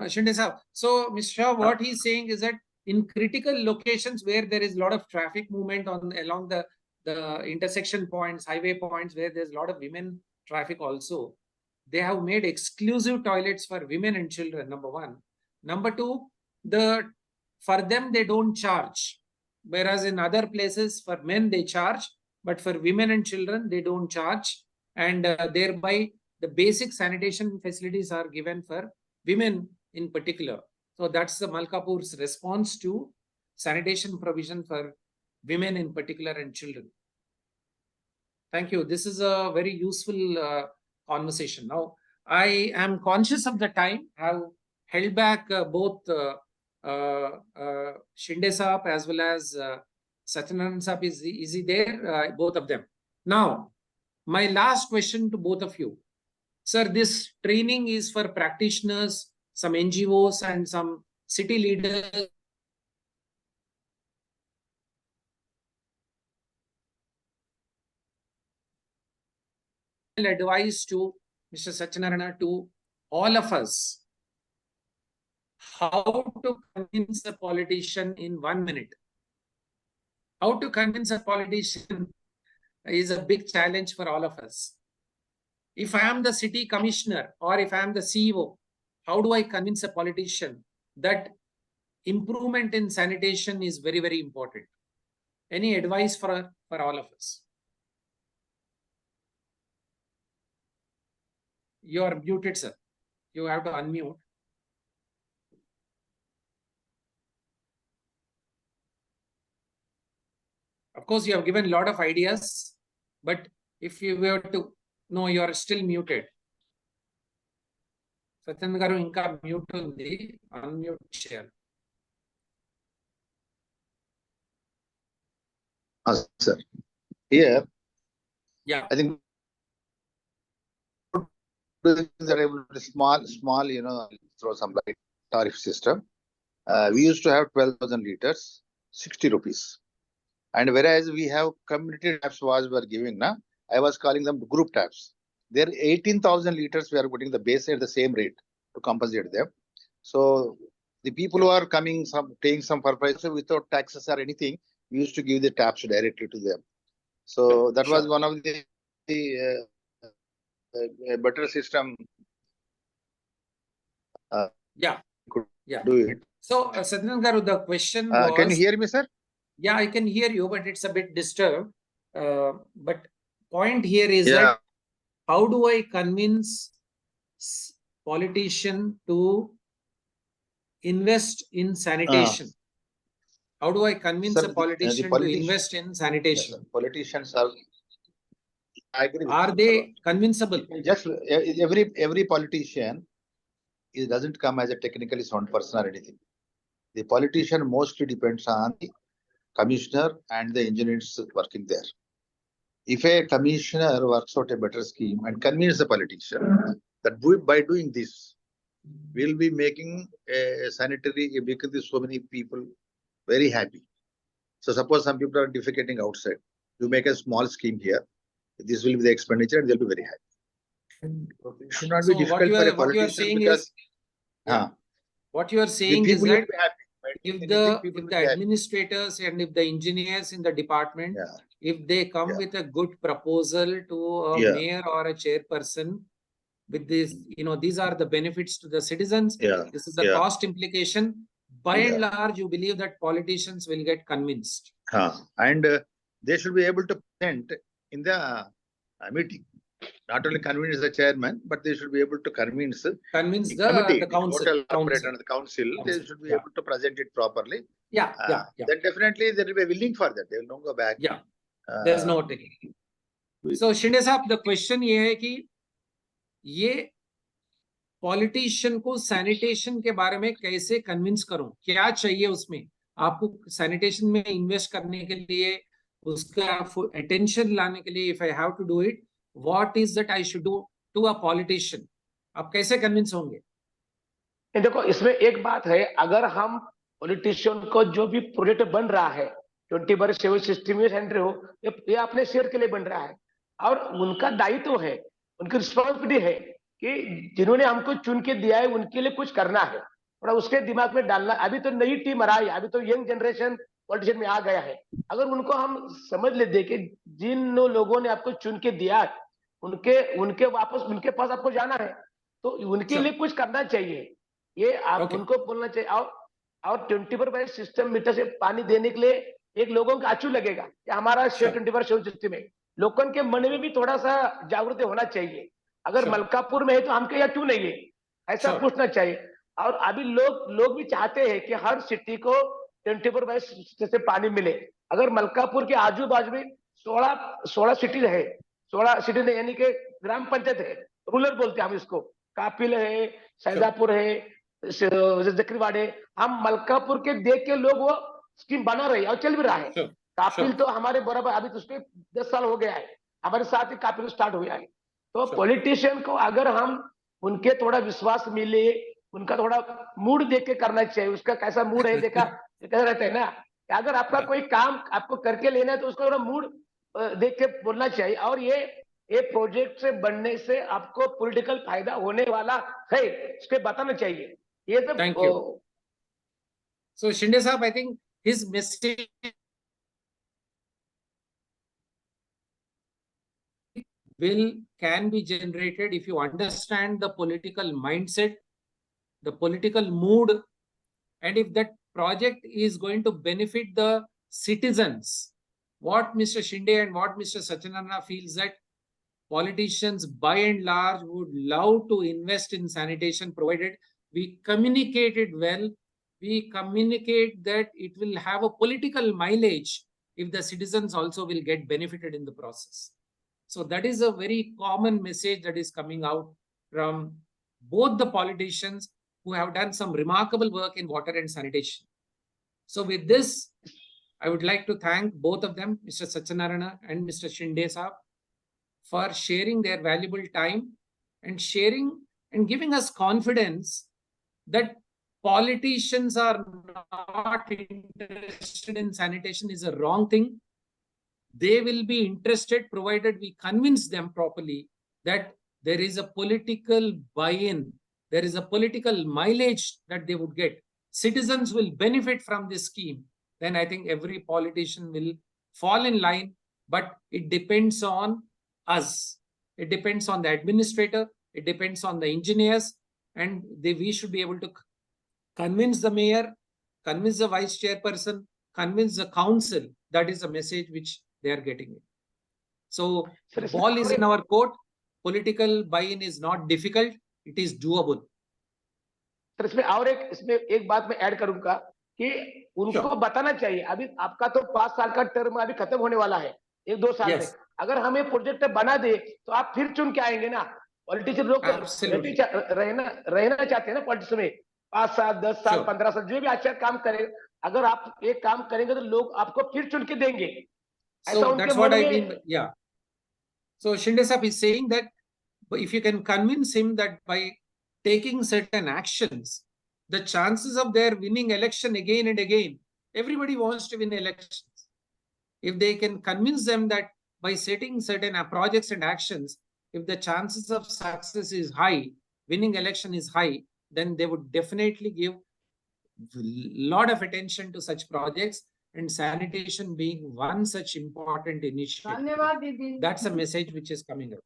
Shinde Saab. So, Mr. Shah, what he's saying is that in critical locations where there is a lot of traffic movement along the intersection points, highway points, where there's a lot of women traffic also, they have made exclusive toilets for women and children, number one. Number two, for them they don't charge, whereas in other places for men they charge, but for women and children they don't charge, and thereby the basic sanitation facilities are given for women in particular. So that's the Malkapur's response to sanitation provision for women in particular and children. Thank you. This is a very useful conversation. Now, I am conscious of the time. I have held back both Shinde Saab as well as Satyanarayana Saab. Is he there? Both of them. Now, my last question to both of you. Sir, this training is for practitioners, some NGOs and some city leaders. Advice to Mr. Satyanarayana, to all of us, how to convince a politician in 1 minute. How to convince a politician is a big challenge for all of us. If I am the city commissioner or if I am the CEO, how do I convince a politician that improvement in sanitation is very, very important? Any advice for all of us? You are muted, sir. You have to unmute. Of course, you have given a lot of ideas, but if you were to, no, you are still muted. Satyan garu inka mute undi, unmute share. Sir. Here, Yeah. I think they're able to small, throw some light tariff system. We used to have 12,000 liters, 60 rupees. And whereas we have community taps was were giving now, I was calling them group taps. There 18,000 liters we are putting the base at the same rate to compensate them. So the people who are coming, paying some for price without taxes or anything, we used to give the taps directly to them. So that was one of the better system. Could do it. So Satyan garu, the question was, can you hear me, sir? Yeah, I can hear you, but it's a bit disturbed. But point here is that how do I convince politician to invest in sanitation? How do I convince a politician to invest in sanitation? Yes, politicians are. I agree with are you, they convincible? Just every politician, it doesn't come as a technically sound person or anything. The politician mostly depends on the commissioner and the engineers working there. If a commissioner works out a better scheme and convince the politician that by doing this, we'll be making a sanitary, because so many people very happy. So suppose some people are defecating outside, you make a small scheme here. This will be the expenditure and they'll be very happy. It should not be So difficult for a politician because what you are the saying is people will that be happy. Right? if Anything, the people will if be the happy. administrators and if the engineers in the department, if they come with a good proposal to a mayor or a chairperson with this, these are the benefits to the citizens. This is the cost implication. By and large, you believe that politicians will get convinced. And they should be able to present in the meeting. Not only convince the chairman, but they should be able to convince the committee, the council, total operator and the council. They should be able to present it properly. Then definitely they will be willing for that. They will not go back. There's no taking. So Shinde साहब, the question ये है कि ये politician को sanitation के बारे में कैसे कन्विंस करूं, क्या चाहिए उसमें, आपको सैनिटेशन में इन्वेस्ट करने के लिए, उसका अटेंशन लाने के लिए, if I have to do it, what is that I should do to a politician, आप कैसे कन्विंस होंगे? देखो, इसमें एक बात है, अगर हम पॉलिटिशियन को जो भी प्रोजेक्ट बन रहा है 24/7 सिस्टम में सेंटर हो, ये अपने शेयर के लिए बन रहा है और उनका दायित्व है, उनकी रिस्पॉन्सिबिलिटी है कि जिन्होंने हमको चुन के दिया है उनके लिए कुछ करना है, थोड़ा उसके दिमाग में डालना। अभी तो नई टीम आ रही है, अभी तो यंग जनरेशन पॉलिटिशियन में आ गया है। अगर उनको हम समझ लेते कि जिन लोगों ने आपको चुन के दिया है उनके वापस उनके पास आपको जाना है, तो उनके लिए कुछ करना चाहिए, ये आप उनको बोलना चाहिए। और 24/7 सिस्टम मीटर से पानी देने के लिए एक लोगों का आंसू लगेगा कि हमारा 24/7 सिस्टम है, लोगों के मन में भी थोड़ा सा जागृति होना चाहिए। अगर मलकापुर में है तो हमके यहाँ क्यों नहीं है, ऐसा पूछना चाहिए। और अभी लोग भी चाहते हैं कि हर सिटी को 24/7 से पानी मिले। अगर मलकापुर के आजू बाजू में 16 सिटी है, 16 सिटी ने यानी कि ग्राम पंचायत है, रूरल बोलते हैं हम इसको, कापिल है, सैदापुर है, जकरीवाड़ है, हम मलकापुर के देख के लोग वो स्कीम बना रहे हैं और चल भी रहा है। कापिल तो हमारे बराबर, अभी तो उसके 10 साल हो गया है, हमारे साथ ही कापिल स्टार्ट हुआ है। तो पॉलिटिशियन को अगर हम उनके थोड़ा विश्वास मिले, उनका थोड़ा मूड देख के करना चाहिए, उसका कैसा मूड है देखा रहता है ना, अगर आपका कोई काम आपको करके लेना है तो उसका थोड़ा मूड देख के बोलना चाहिए। और ये प्रोजेक्ट से बनने से आपको पॉलिटिकल फायदा होने वाला है, इसके बताना चाहिए। ये सब थैंक यू। सो शिंदे साहब, I think his message can be generated if you understand the political mindset, the political mood, and if that project is going to benefit the citizens. What Mr. Shinde and what Mr. Satyanarayana feels that politicians by and large would love to invest in sanitation, provided we communicate it well, we communicate that it will have a political mileage if the citizens also will get benefited in the process. So that is a very common message that is coming out from both the politicians who have done some remarkable work in water and sanitation. So with this, I would like to thank both of them, Mr. Satyanarayana and Mr. Shinde Saab, for sharing their valuable time and sharing and giving us confidence that politicians are not interested in sanitation is a wrong thing. They will be interested provided we convince them properly that there is a political buy-in, there is a political mileage that they would get. Citizens will benefit from this scheme. Then I think every politician will fall in line, but it depends on us. It depends on the administrator, it depends on the engineers, and we should be able to convince the mayor, convince the vice chairperson, convince the council. That is the message which they are getting it. So the ball is in our court. Political buy-in is not difficult, it is doable. Sir इसमें एक बात मैं add करूंगा कि उनको बताना चाहिए, अभी आपका तो 5 साल का टर्म अभी खत्म होने वाला है, 1-2 साल में अगर हमें प्रोजेक्ट बना दे तो आप फिर चुन के आएंगे ना। पॉलिटिशियन लोग रहना चाहते हैं ना पॉलिटिक्स में, 5 साल 10 साल 15 साल जो भी अच्छा काम करे। अगर आप एक काम करेंगे तो लोग आपको फिर चुन के देंगे। ऐसा So उनके that's what मन I में mean. Yeah. So Shinde Sahab is saying that if you can convince him that by taking certain actions, the chances of their winning election again and again, everybody wants to win elections. If they can convince them that by setting certain projects and actions, if the chances of success is high, winning election is high, then they would definitely give a lot of attention to such projects, and sanitation being one such important initiative. That's a message which is coming up.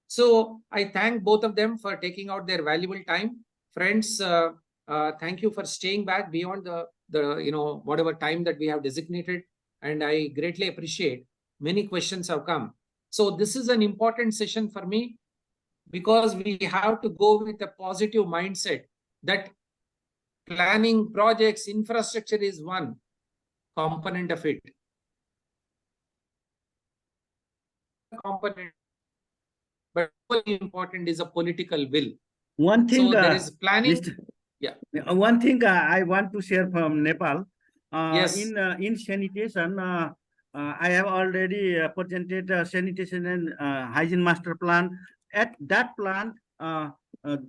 So I thank both of them for taking out their valuable time. Friends, thank you for staying back beyond the whatever time that we have designated. And I greatly appreciate many questions have come. So this is an important session for me because we have to go with a positive mindset that planning projects, infrastructure is one component of it. Component, but very important is a political will. One thing, So there is planning. Yeah. One thing I want to share from Nepal. Yes. In sanitation, I have already presented sanitation and hygiene master plan. At that plan,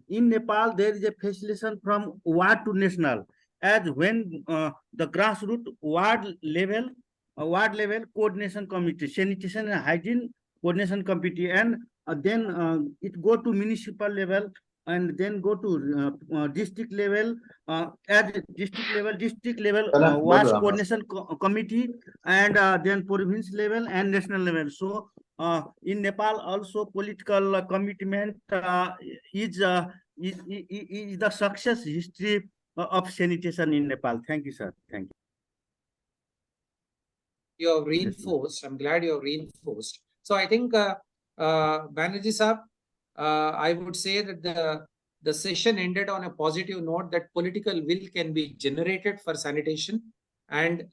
in Nepal, there is a facilitation from ward to national. As when the grassroots ward level coordination committee, sanitation and hygiene coordination committee, and then it go to municipal level, and then go to district level, at district level WAS coordination committee, and then province level and national level. So in Nepal also political commitment is the success history of sanitation in Nepal. Thank you, sir. Thank you. You have reinforced. I'm glad you have reinforced. So I think Banerjee Saab, I would say that the session ended on a positive note that political will can be generated for sanitation, and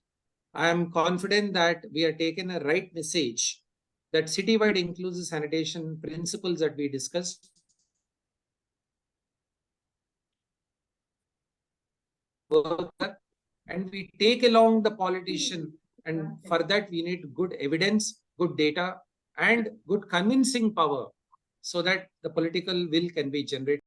I am confident that we have taken a right message that citywide inclusive sanitation principles that we discussed and we take along the politician, and for that we need good evidence, good data, and good convincing power so that the political will can be generated.